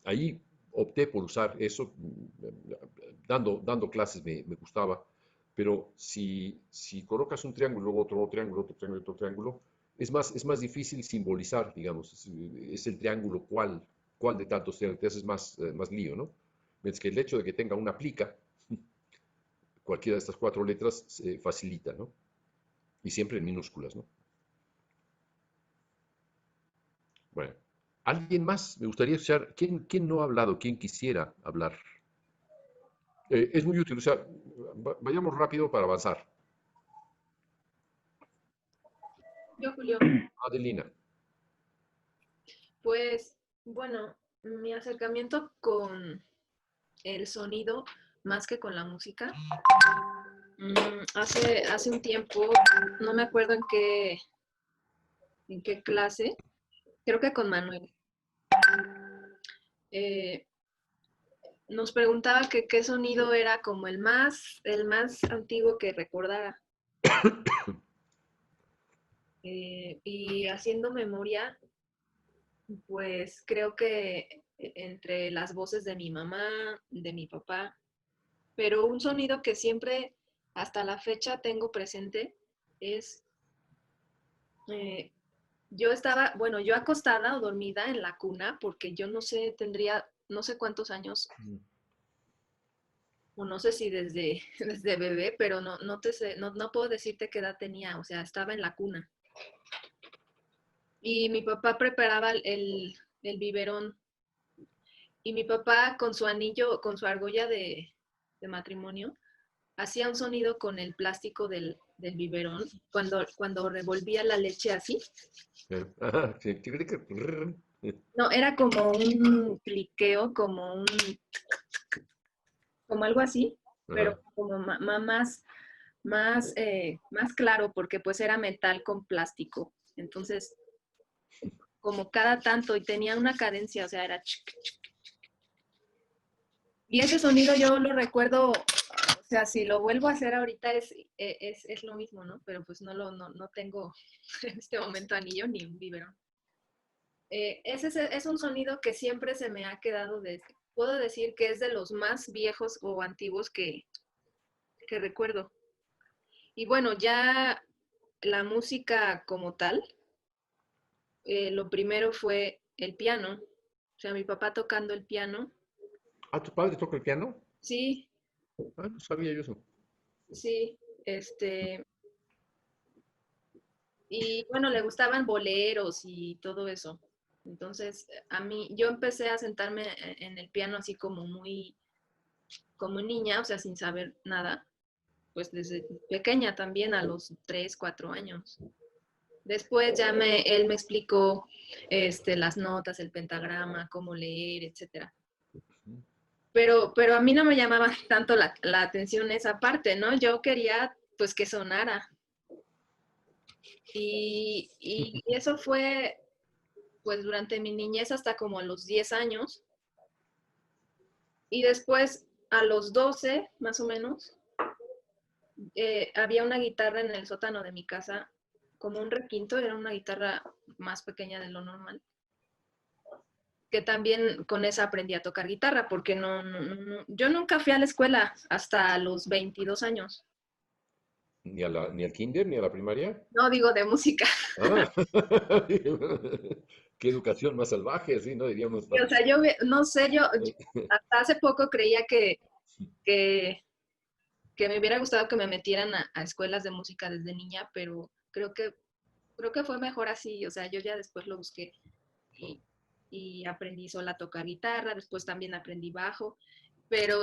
Ahí opté por usar eso, dando clases me gustaba, pero si colocas un triángulo, luego otro triángulo, otro triángulo, otro triángulo, es más difícil simbolizar, digamos, es el triángulo cuál de tantos triángulos, te haces más lío, ¿no? Mientras que el hecho de que tenga una plica, cualquiera de estas 4 letras facilita, ¿no? Y siempre en minúsculas, ¿no? Bueno, ¿alguien más? Me gustaría escuchar. ¿Quién no ha hablado? ¿Quién quisiera hablar? Es muy útil, o sea, vayamos rápido para avanzar. Yo, Julio, Adelina. pues bueno, mi acercamiento con el sonido más que con la música. Hace un tiempo, no me acuerdo en qué clase, creo que con Manuel. Nos preguntaba que qué sonido era como el más antiguo que recordara. Y haciendo memoria, pues creo que entre las voces de mi mamá, de mi papá, pero un sonido que siempre hasta la fecha tengo presente es, yo estaba, bueno, yo acostada o dormida en la cuna, porque yo no sé, tendría no sé cuántos años, o no sé si desde, desde bebé, pero no puedo decirte qué edad tenía, o sea, estaba en la cuna. Y mi papá preparaba el biberón. Y mi papá con su anillo, con su argolla de matrimonio, hacía un sonido con el plástico del biberón cuando revolvía la leche así. Ajá, sí. No, era como un cliqueo, como algo así, pero Ajá. como más claro, porque pues era metal con plástico. Entonces, como cada tanto, y tenía una cadencia, o sea, era chic, chic. Y ese sonido yo lo recuerdo, o sea, si lo vuelvo a hacer ahorita es lo mismo, ¿no? Pero pues no tengo en este momento anillo ni un biberón. Ese es un sonido que siempre se me ha quedado puedo decir que es de los más viejos o antiguos que recuerdo. Y bueno, ya la música como tal, lo primero fue el piano. O sea, mi papá tocando el piano. ¿Ah, tu padre toca el piano? Sí, Ah, no sabía yo eso. sí, y bueno, le gustaban boleros y todo eso. Entonces, yo empecé a sentarme en el piano así como niña, o sea, sin saber nada, pues desde pequeña también, a los 3, 4 años. Después ya él me explicó las notas, el pentagrama, cómo leer, etcétera. Pero a mí no me llamaba tanto la atención esa parte, ¿no? Yo quería pues que sonara. Y eso fue pues durante mi niñez hasta como a los 10 años. Y después a los 12 más o menos, había una guitarra en el sótano de mi casa, como un requinto, era una guitarra más pequeña de lo normal, que también con esa aprendí a tocar guitarra, porque yo nunca fui a la escuela hasta los 22 años. ¿Ni al kinder, ni a la primaria? No digo de música. Ah, qué educación más salvaje, así, ¿no? Diríamos. O sea, yo no sé, yo hasta hace poco creía que me hubiera gustado que me metieran a escuelas de música desde niña, pero creo que fue mejor así. O sea, yo ya después lo busqué y aprendí sola a tocar guitarra, después también aprendí bajo, pero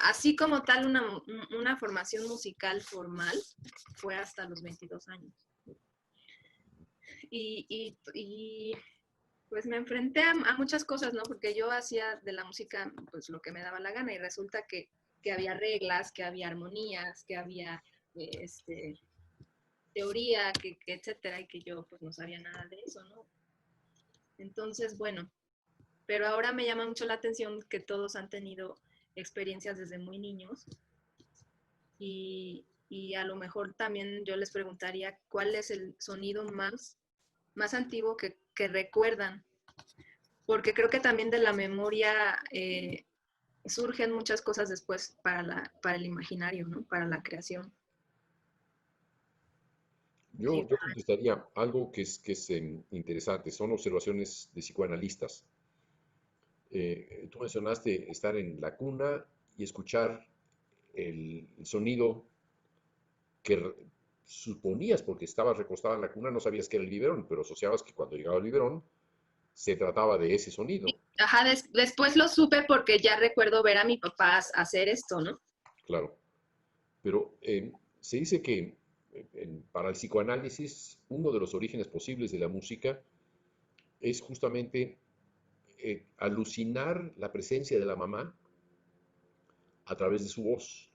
así como tal una formación musical formal fue hasta los 22 años. Y pues me enfrenté a muchas cosas, ¿no? Porque yo hacía de la música pues lo que me daba la gana y resulta que había reglas, que había armonías, que había teoría, que etcétera, y que yo pues no sabía nada de eso, ¿no? Entonces, bueno, pero ahora me llama mucho la atención que todos han tenido experiencias desde muy niños y a lo mejor también yo les preguntaría cuál es el sonido más antiguo que recuerdan, porque creo que también de la memoria surgen muchas cosas después para el imaginario, ¿no? Para la creación. Yo contestaría algo que es interesante, son observaciones de psicoanalistas. Tú mencionaste estar en la cuna y escuchar el sonido que suponías, porque estabas recostada en la cuna, no sabías que era el biberón, pero asociabas que cuando llegaba el biberón se trataba de ese sonido. Ajá, después lo supe porque ya recuerdo ver a mi papá hacer esto, ¿no? Claro. Pero se dice que para el psicoanálisis uno de los orígenes posibles de la música es justamente alucinar la presencia de la mamá a través de su voz.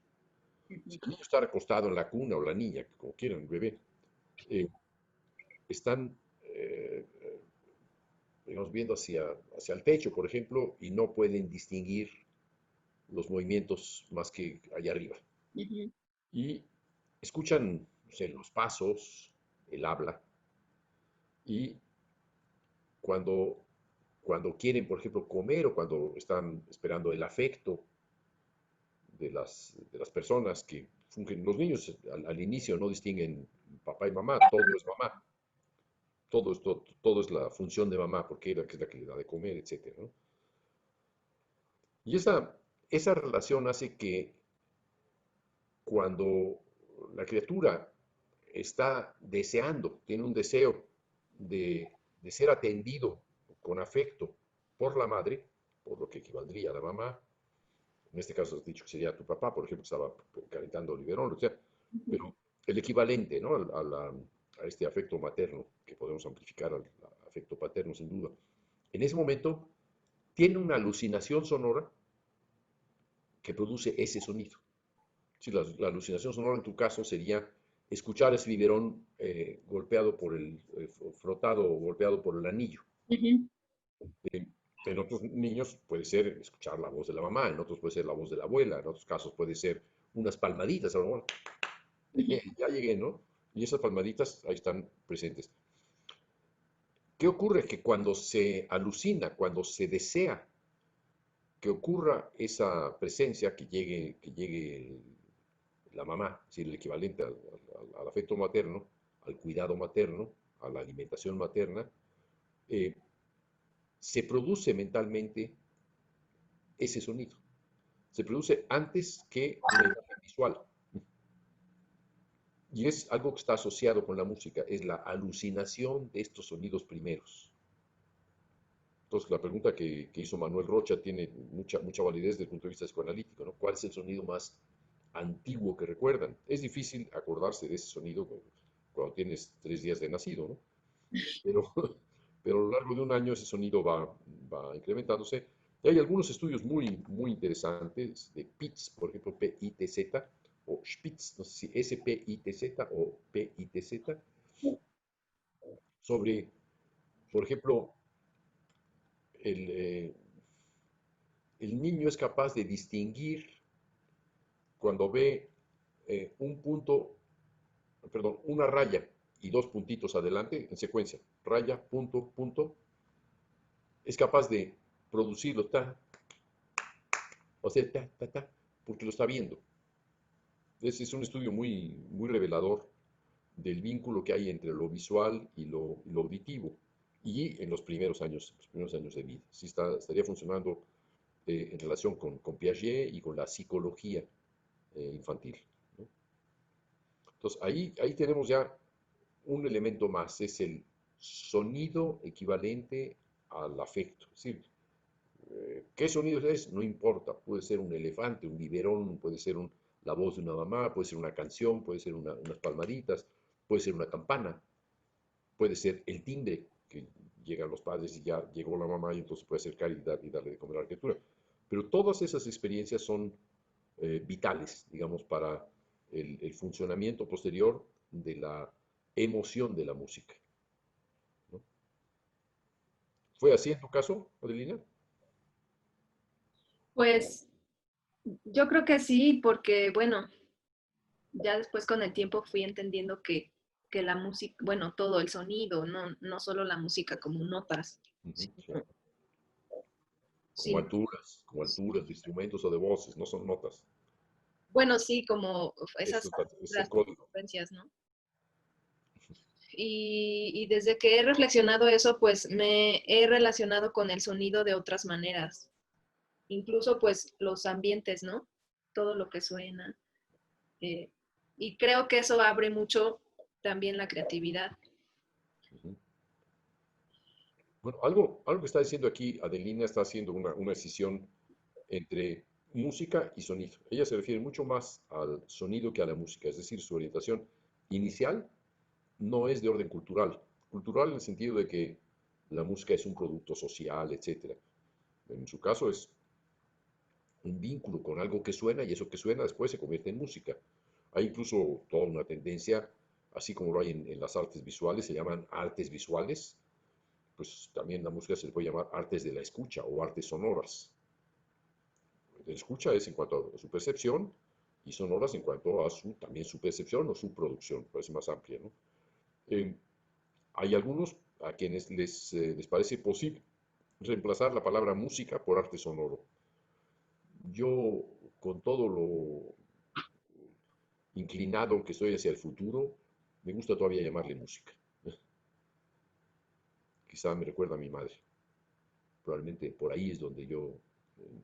Si el niño está recostado en la cuna o la niña, como quieran, el bebé, están digamos, viendo hacia el techo, por ejemplo, y no pueden distinguir los movimientos más que allá arriba. Y escuchan, no sé, los pasos, el habla, y cuando quieren, por ejemplo, comer o cuando están esperando el afecto de las personas que fungen, los niños al inicio no distinguen papá y mamá, todo es mamá. Todo es la función de mamá, porque es la que le da de comer, etc. ¿no? Y esa relación hace que cuando la criatura está deseando, tiene un deseo de ser atendido con afecto por la madre, por lo que equivaldría a la mamá, en este caso has dicho que sería tu papá, por ejemplo, estaba calentando el biberón, o sea, pero el equivalente, ¿no? a este afecto materno, que podemos amplificar al afecto paterno sin duda. En ese momento tiene una alucinación sonora que produce ese sonido. Sí, la alucinación sonora en tu caso sería escuchar ese biberón golpeado por frotado o golpeado por el anillo. En otros niños puede ser escuchar la voz de la mamá, en otros puede ser la voz de la abuela, en otros casos puede ser unas palmaditas, bueno, ya llegué, ¿no? Y esas palmaditas ahí están presentes. ¿Qué ocurre? Que cuando se alucina, cuando se desea que ocurra esa presencia, que llegue la mamá, es decir, el equivalente al afecto materno, al cuidado materno, a la alimentación materna, se produce mentalmente ese sonido. Se produce antes que una imagen visual. Y es algo que está asociado con la música, es la alucinación de estos sonidos primeros. Entonces, la pregunta que hizo Manuel Rocha tiene mucha validez desde el punto de vista psicoanalítico, ¿no? ¿Cuál es el sonido más antiguo que recuerdan? Es difícil acordarse de ese sonido cuando tienes 3 días de nacido, ¿no? Pero a lo largo de un año ese sonido va incrementándose. Y hay algunos estudios muy interesantes de PITZ, por ejemplo, P-I-T-Z, o Spitz, no sé si S-P-I-T-Z o P-I-T-Z, sobre, por ejemplo, el niño es capaz de distinguir cuando ve una raya y 2 puntitos adelante en secuencia, raya, punto, punto, es capaz de producirlo, o sea, porque lo está viendo. Ese es un estudio muy revelador del vínculo que hay entre lo visual y lo auditivo, y en los primeros años de vida. Sí estaría funcionando en relación con Piaget y con la psicología infantil, ¿no? Entonces, ahí tenemos ya un elemento más, es el sonido equivalente al afecto. Es decir, ¿qué sonido es? No importa, puede ser un elefante, un biberón, puede ser la voz de una mamá, puede ser una canción, puede ser unas palmaditas, puede ser una campana, puede ser el timbre, que llegan los padres y ya llegó la mamá y entonces puede acercar y darle de comer a la criatura. Pero todas esas experiencias son vitales, digamos, para el funcionamiento posterior de la emoción de la música, ¿no? ¿Fue así en tu caso, Adelina? Pues yo creo que sí, porque bueno, ya después con el tiempo fui entendiendo que la música, bueno, todo el sonido, no solo la música como notas, sino, Como sino- alturas de instrumentos o de voces, no son notas. bueno, sí, como esas Es el las código. frecuencias, ¿no? Y desde que he reflexionado eso, pues me he relacionado con el sonido de otras maneras, incluso pues los ambientes, ¿no? Todo lo que suena. eh, y creo que eso abre mucho también la creatividad. Bueno, algo que está diciendo aquí, Adelina está haciendo una decisión entre música y sonido. Ella se refiere mucho más al sonido que a la música, es decir, su orientación inicial no es de orden cultural. Cultural en el sentido de que la música es un producto social, etc. En su caso es un vínculo con algo que suena y eso que suena después se convierte en música. Hay incluso toda una tendencia, así como lo hay en las artes visuales, se llaman artes visuales, pues también la música se le puede llamar artes de la escucha o artes sonoras. La escucha es en cuanto a su percepción y sonoras en cuanto a también su percepción o su producción, parece más amplia, ¿no? Hay algunos a quienes les parece posible reemplazar la palabra música por arte sonoro. Yo, con todo lo inclinado que estoy hacia el futuro, me gusta todavía llamarle música. Quizá me recuerda a mi madre. Probablemente por ahí es donde yo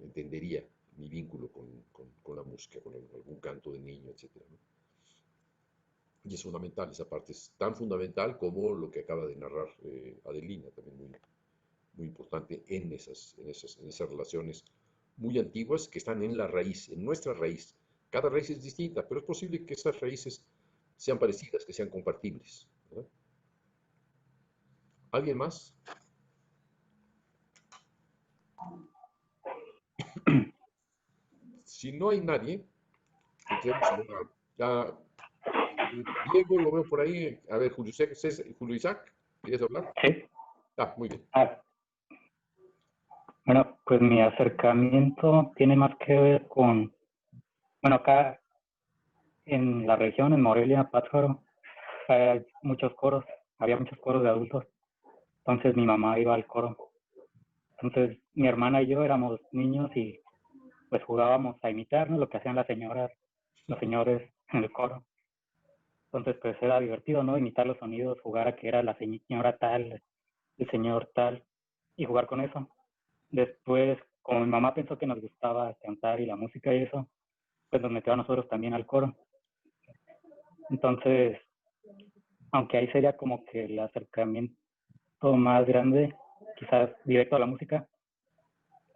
entendería mi vínculo con la música, con algún canto de niño, etc., ¿no? Y es fundamental, esa parte es tan fundamental como lo que acaba de narrar Adelina, también muy importante en esas relaciones muy antiguas que están en la raíz, en nuestra raíz. Cada raíz es distinta, pero es posible que esas raíces sean parecidas, que sean compartibles, ¿verdad? ¿Alguien más? Si no hay nadie, entremos ya. Diego, lo veo por ahí. A ver, Julio Isaac, ¿quieres hablar? Sí. Muy bien. Bueno, pues mi acercamiento tiene más que ver con, bueno, acá en la región, en Morelia, Pátzcuaro, hay muchos coros, había muchos coros de adultos. Entonces mi mamá iba al coro. Entonces mi hermana y yo éramos niños y pues jugábamos a imitarnos lo que hacían las señoras, los señores en el coro. Entonces pues era divertido, ¿no? Imitar los sonidos, jugar a que era la señora tal, el señor tal, y jugar con eso. Después, como mi mamá pensó que nos gustaba cantar y la música y eso, pues nos metió a nosotros también al coro. Entonces, aunque ahí sería como que el acercamiento más grande, quizás directo a la música,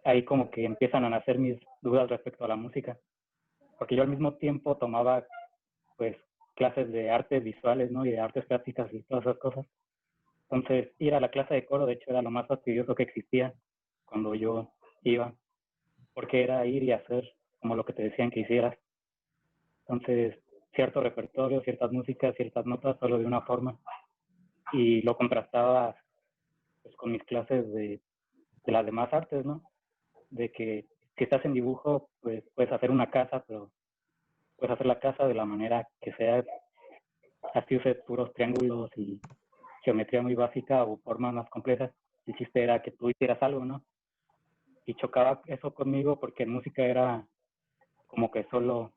ahí como que empiezan a nacer mis dudas respecto a la música. Porque yo al mismo tiempo tomaba, pues, clases de artes visuales, ¿no? Y de artes plásticas y todas esas cosas. Entonces, ir a la clase de coro, de hecho, era lo más fastidioso que existía cuando yo iba, porque era ir y hacer como lo que te decían que hicieras. Entonces, cierto repertorio, ciertas músicas, ciertas notas, solo de una forma. Y lo contrastaba pues, con mis clases de las demás artes, ¿no? De que si estás en dibujo, pues puedes hacer una casa, pero puedes hacer la casa de la manera que sea. Así uses puros triángulos y geometría muy básica o formas más complejas. El chiste era que tú hicieras algo, ¿no? Y chocaba eso conmigo porque en música era como que solo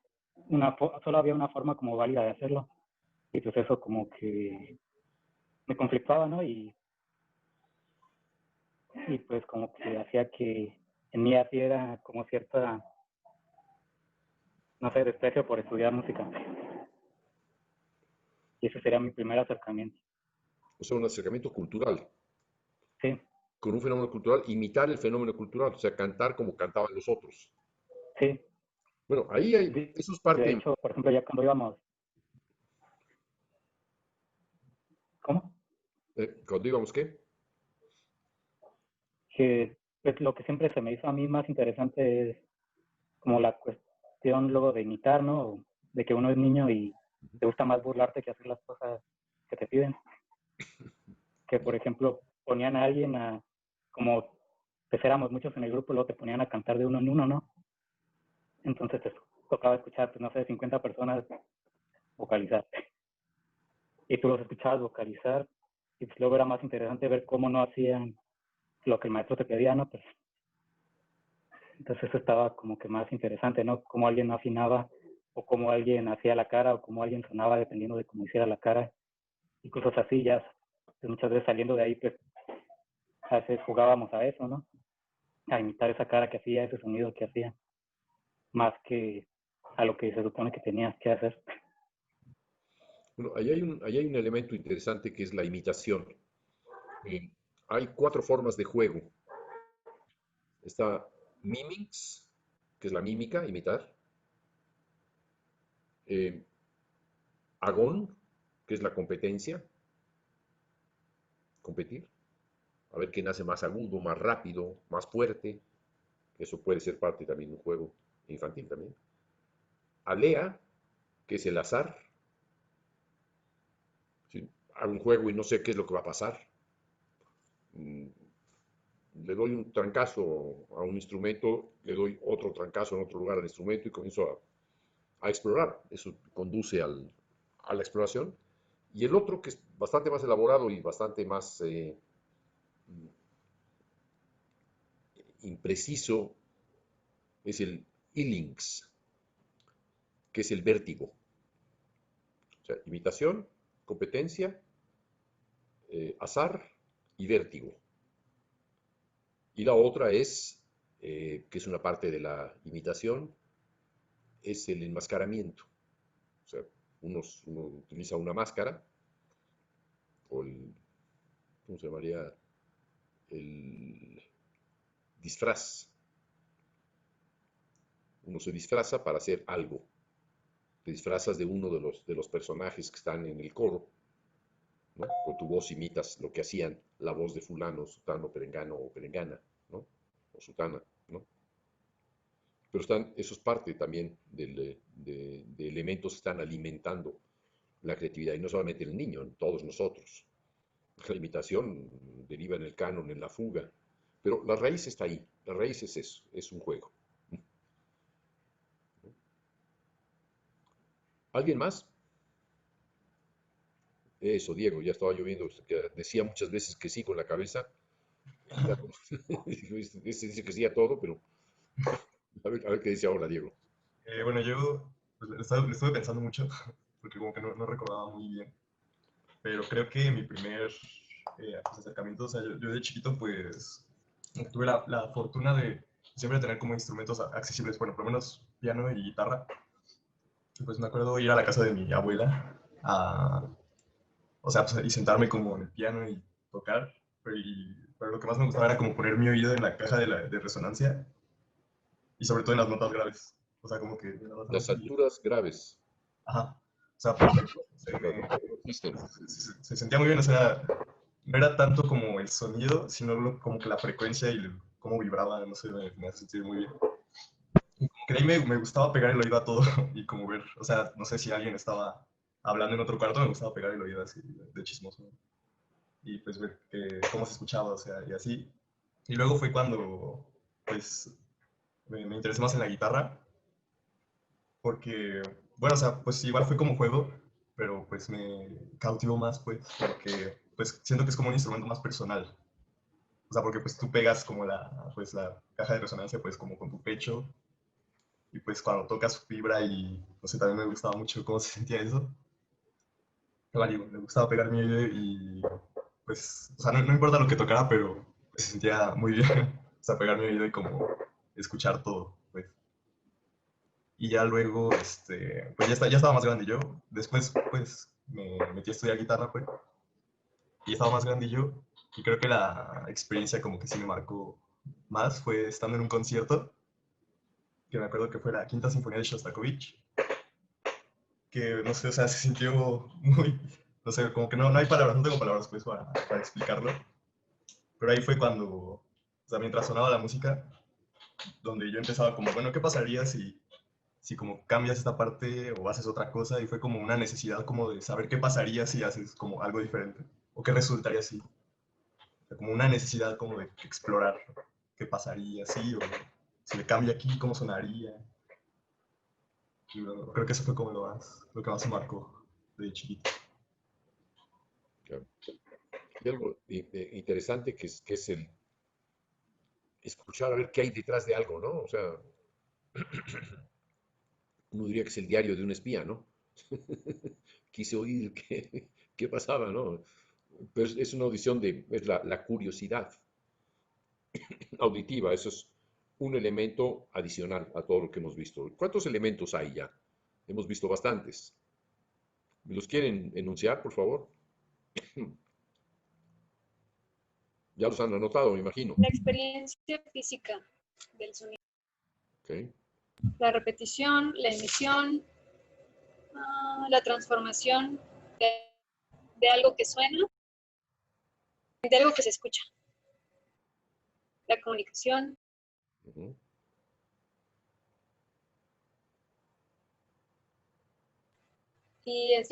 había una forma como válida de hacerlo. Y pues eso como que me conflictaba, ¿no? Y pues como que hacía que en mí así era como cierta, no sé, desprecio por estudiar música. Y ese sería mi primer acercamiento. O sea, un acercamiento cultural. Sí. Con un fenómeno cultural, imitar el fenómeno cultural, o sea, cantar como cantaban los otros. Sí. Bueno, ahí hay, eso es parte. De hecho, por ejemplo, ya cuando íbamos. ¿Cómo? ¿Cuándo íbamos qué? Que pues, lo que siempre se me hizo a mí más interesante es como la cuestión luego de imitar, ¿no? De que uno es niño y te gusta más burlarte que hacer las cosas que te piden. Que, por ejemplo, ponían a alguien como pues éramos muchos en el grupo, luego te ponían a cantar de uno en uno, ¿no? Entonces te tocaba escuchar, pues, no sé, 50 personas vocalizar. Y tú los escuchabas vocalizar y pues luego era más interesante ver cómo no hacían lo que el maestro te pedía, ¿no? Pues, entonces eso estaba como que más interesante, ¿no? Cómo alguien no afinaba o cómo alguien hacía la cara o cómo alguien sonaba dependiendo de cómo hiciera la cara y cosas así. Ya pues, muchas veces saliendo de ahí, pues a veces jugábamos a eso, ¿no? A imitar esa cara que hacía, ese sonido que hacía, más que a lo que se supone que tenías que hacer. Bueno, ahí hay un elemento interesante que es la imitación. Hay 4 formas de juego. Está mimics, que es la mímica, imitar. Agón, que es la competencia, competir. A ver quién hace más agudo, más rápido, más fuerte. Eso puede ser parte también de un juego infantil también. Alea, que es el azar. Si hago un juego y no sé qué es lo que va a pasar, le doy un trancazo a un instrumento, le doy otro trancazo en otro lugar al instrumento y comienzo a explorar. Eso conduce a la exploración. Y el otro, que es bastante más elaborado y bastante más impreciso, es el Ilinx, que es el vértigo. O sea, imitación, competencia, azar y vértigo. Y la otra es, que es una parte de la imitación, es el enmascaramiento. O sea, uno utiliza una máscara, o ¿cómo se llamaría? El disfraz. Uno se disfraza para hacer algo. Te disfrazas de uno de los personajes que están en el coro, ¿no? Con tu voz imitas lo que hacían, la voz de fulano, sutano, perengano o perengana, ¿no? O sutana, ¿no? Pero eso es parte también de elementos que están alimentando la creatividad, y no solamente en el niño, en todos nosotros. La imitación deriva en el canon, en la fuga, pero la raíz está ahí, la raíz es eso, es un juego. ¿Alguien más? Eso, Diego, ya estaba lloviendo, que decía muchas veces que sí con la cabeza. Este dice que sí a todo, pero a ver qué dice ahora, Diego. Bueno, yo pues, estuve pensando mucho, porque como que no recordaba muy bien, pero creo que mi primer pues, acercamiento, o sea, yo de chiquito pues tuve la fortuna de siempre tener como instrumentos accesibles, bueno, por lo menos piano y guitarra. Y pues me acuerdo ir a la casa de mi abuela o sea, pues, y sentarme como en el piano y tocar, pero lo que más me gustaba era como poner mi oído en la caja de resonancia y sobre todo en las notas graves. O sea, como que... Las alturas graves. Ajá. O sea, porque se sentía muy bien, o sea, no era tanto como el sonido, sino como que la frecuencia y cómo vibraba, no sé, me hace sentir muy bien. Y como que de ahí me gustaba pegar el oído a todo y como ver, o sea, no sé si alguien estaba hablando en otro cuarto, me gustaba pegar el oído así de chismoso. Y pues ver cómo se escuchaba, o sea, y así. Y luego fue cuando, pues, me interesé más en la guitarra, porque, bueno, o sea, pues igual fue como juego, pero pues me cautivó más, pues, porque, pues, siento que es como un instrumento más personal. O sea, porque pues tú pegas como pues, la caja de resonancia, pues, como con tu pecho, y pues cuando tocas vibra y, no sé, también me gustaba mucho cómo se sentía eso. Igual, digo, me gustaba pegar mi oído y, pues, o sea, no importa lo que tocara, pero pues, se sentía muy bien. O sea, pegar mi oído y como escuchar todo, pues. Y ya luego, pues ya estaba más grande yo. Después, pues, me metí a estudiar guitarra, pues. Y estaba más grande yo. Y creo que la experiencia como que sí me marcó más fue estando en un concierto, que me acuerdo que fue la Quinta Sinfonía de Shostakovich, que, no sé, o sea, se sintió muy, no sé, como que no hay palabras, no tengo palabras pues para explicarlo. Pero ahí fue cuando, o sea, mientras sonaba la música, donde yo empezaba como, bueno, ¿qué pasaría si como cambias esta parte o haces otra cosa? Y fue como una necesidad como de saber qué pasaría si haces como algo diferente, o qué resultaría así. O sea, como una necesidad como de explorar qué pasaría así, o si le cambio aquí, cómo sonaría. Y bueno, creo que eso fue como lo que más me marcó de chiquito. Claro. Y algo interesante que es el escuchar a ver qué hay detrás de algo, ¿no? O sea, uno diría que es el diario de un espía, ¿no? Quise oír qué pasaba, ¿no? Pero es una audición es la curiosidad auditiva, eso es un elemento adicional a todo lo que hemos visto. ¿Cuántos elementos hay ya? Hemos visto bastantes. ¿Me los quieren enunciar, por favor? Ya los han anotado, me imagino. La experiencia física del sonido. Okay. La repetición, la emisión, la transformación de algo que suena, de algo que se escucha. La comunicación, Y es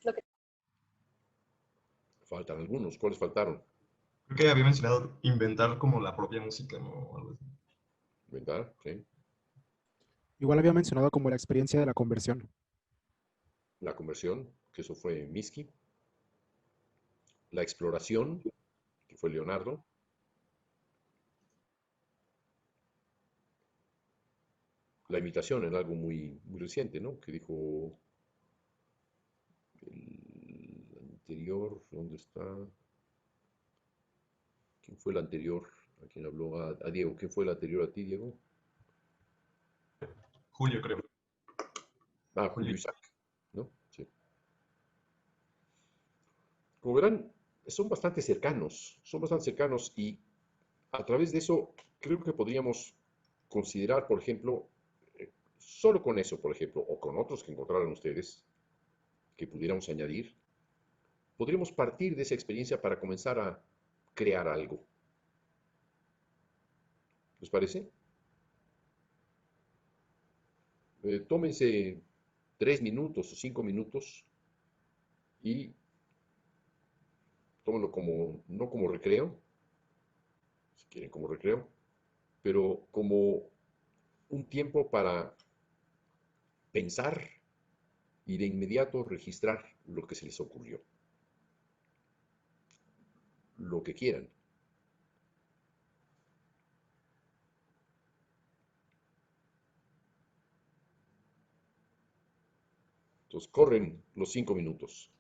lo que... Faltan algunos. ¿Cuáles faltaron? Creo que había mencionado inventar como la propia música, ¿no? O algo así. ¿Inventar? Sí. Igual había mencionado como la experiencia de la conversión. La conversión, que eso fue Miski. La exploración, que fue Leonardo. La imitación era algo muy, muy reciente, ¿no? Que dijo el anterior, ¿dónde está? ¿Quién fue el anterior? ¿A quién habló? A Diego. ¿Quién fue el anterior a ti, Diego? Julio, creo. Ah, Julio Isaac, ¿no? Sí. Como verán, son bastante cercanos y a través de eso creo que podríamos considerar, por ejemplo, solo con eso, por ejemplo, o con otros que encontraran ustedes, que pudiéramos añadir, podríamos partir de esa experiencia para comenzar a crear algo. ¿Les parece? Tómense 3 minutos o 5 minutos y tómenlo como, no como recreo, si quieren como recreo, pero como un tiempo para pensar y de inmediato registrar lo que se les ocurrió, lo que quieran. Entonces corren los 5 minutos.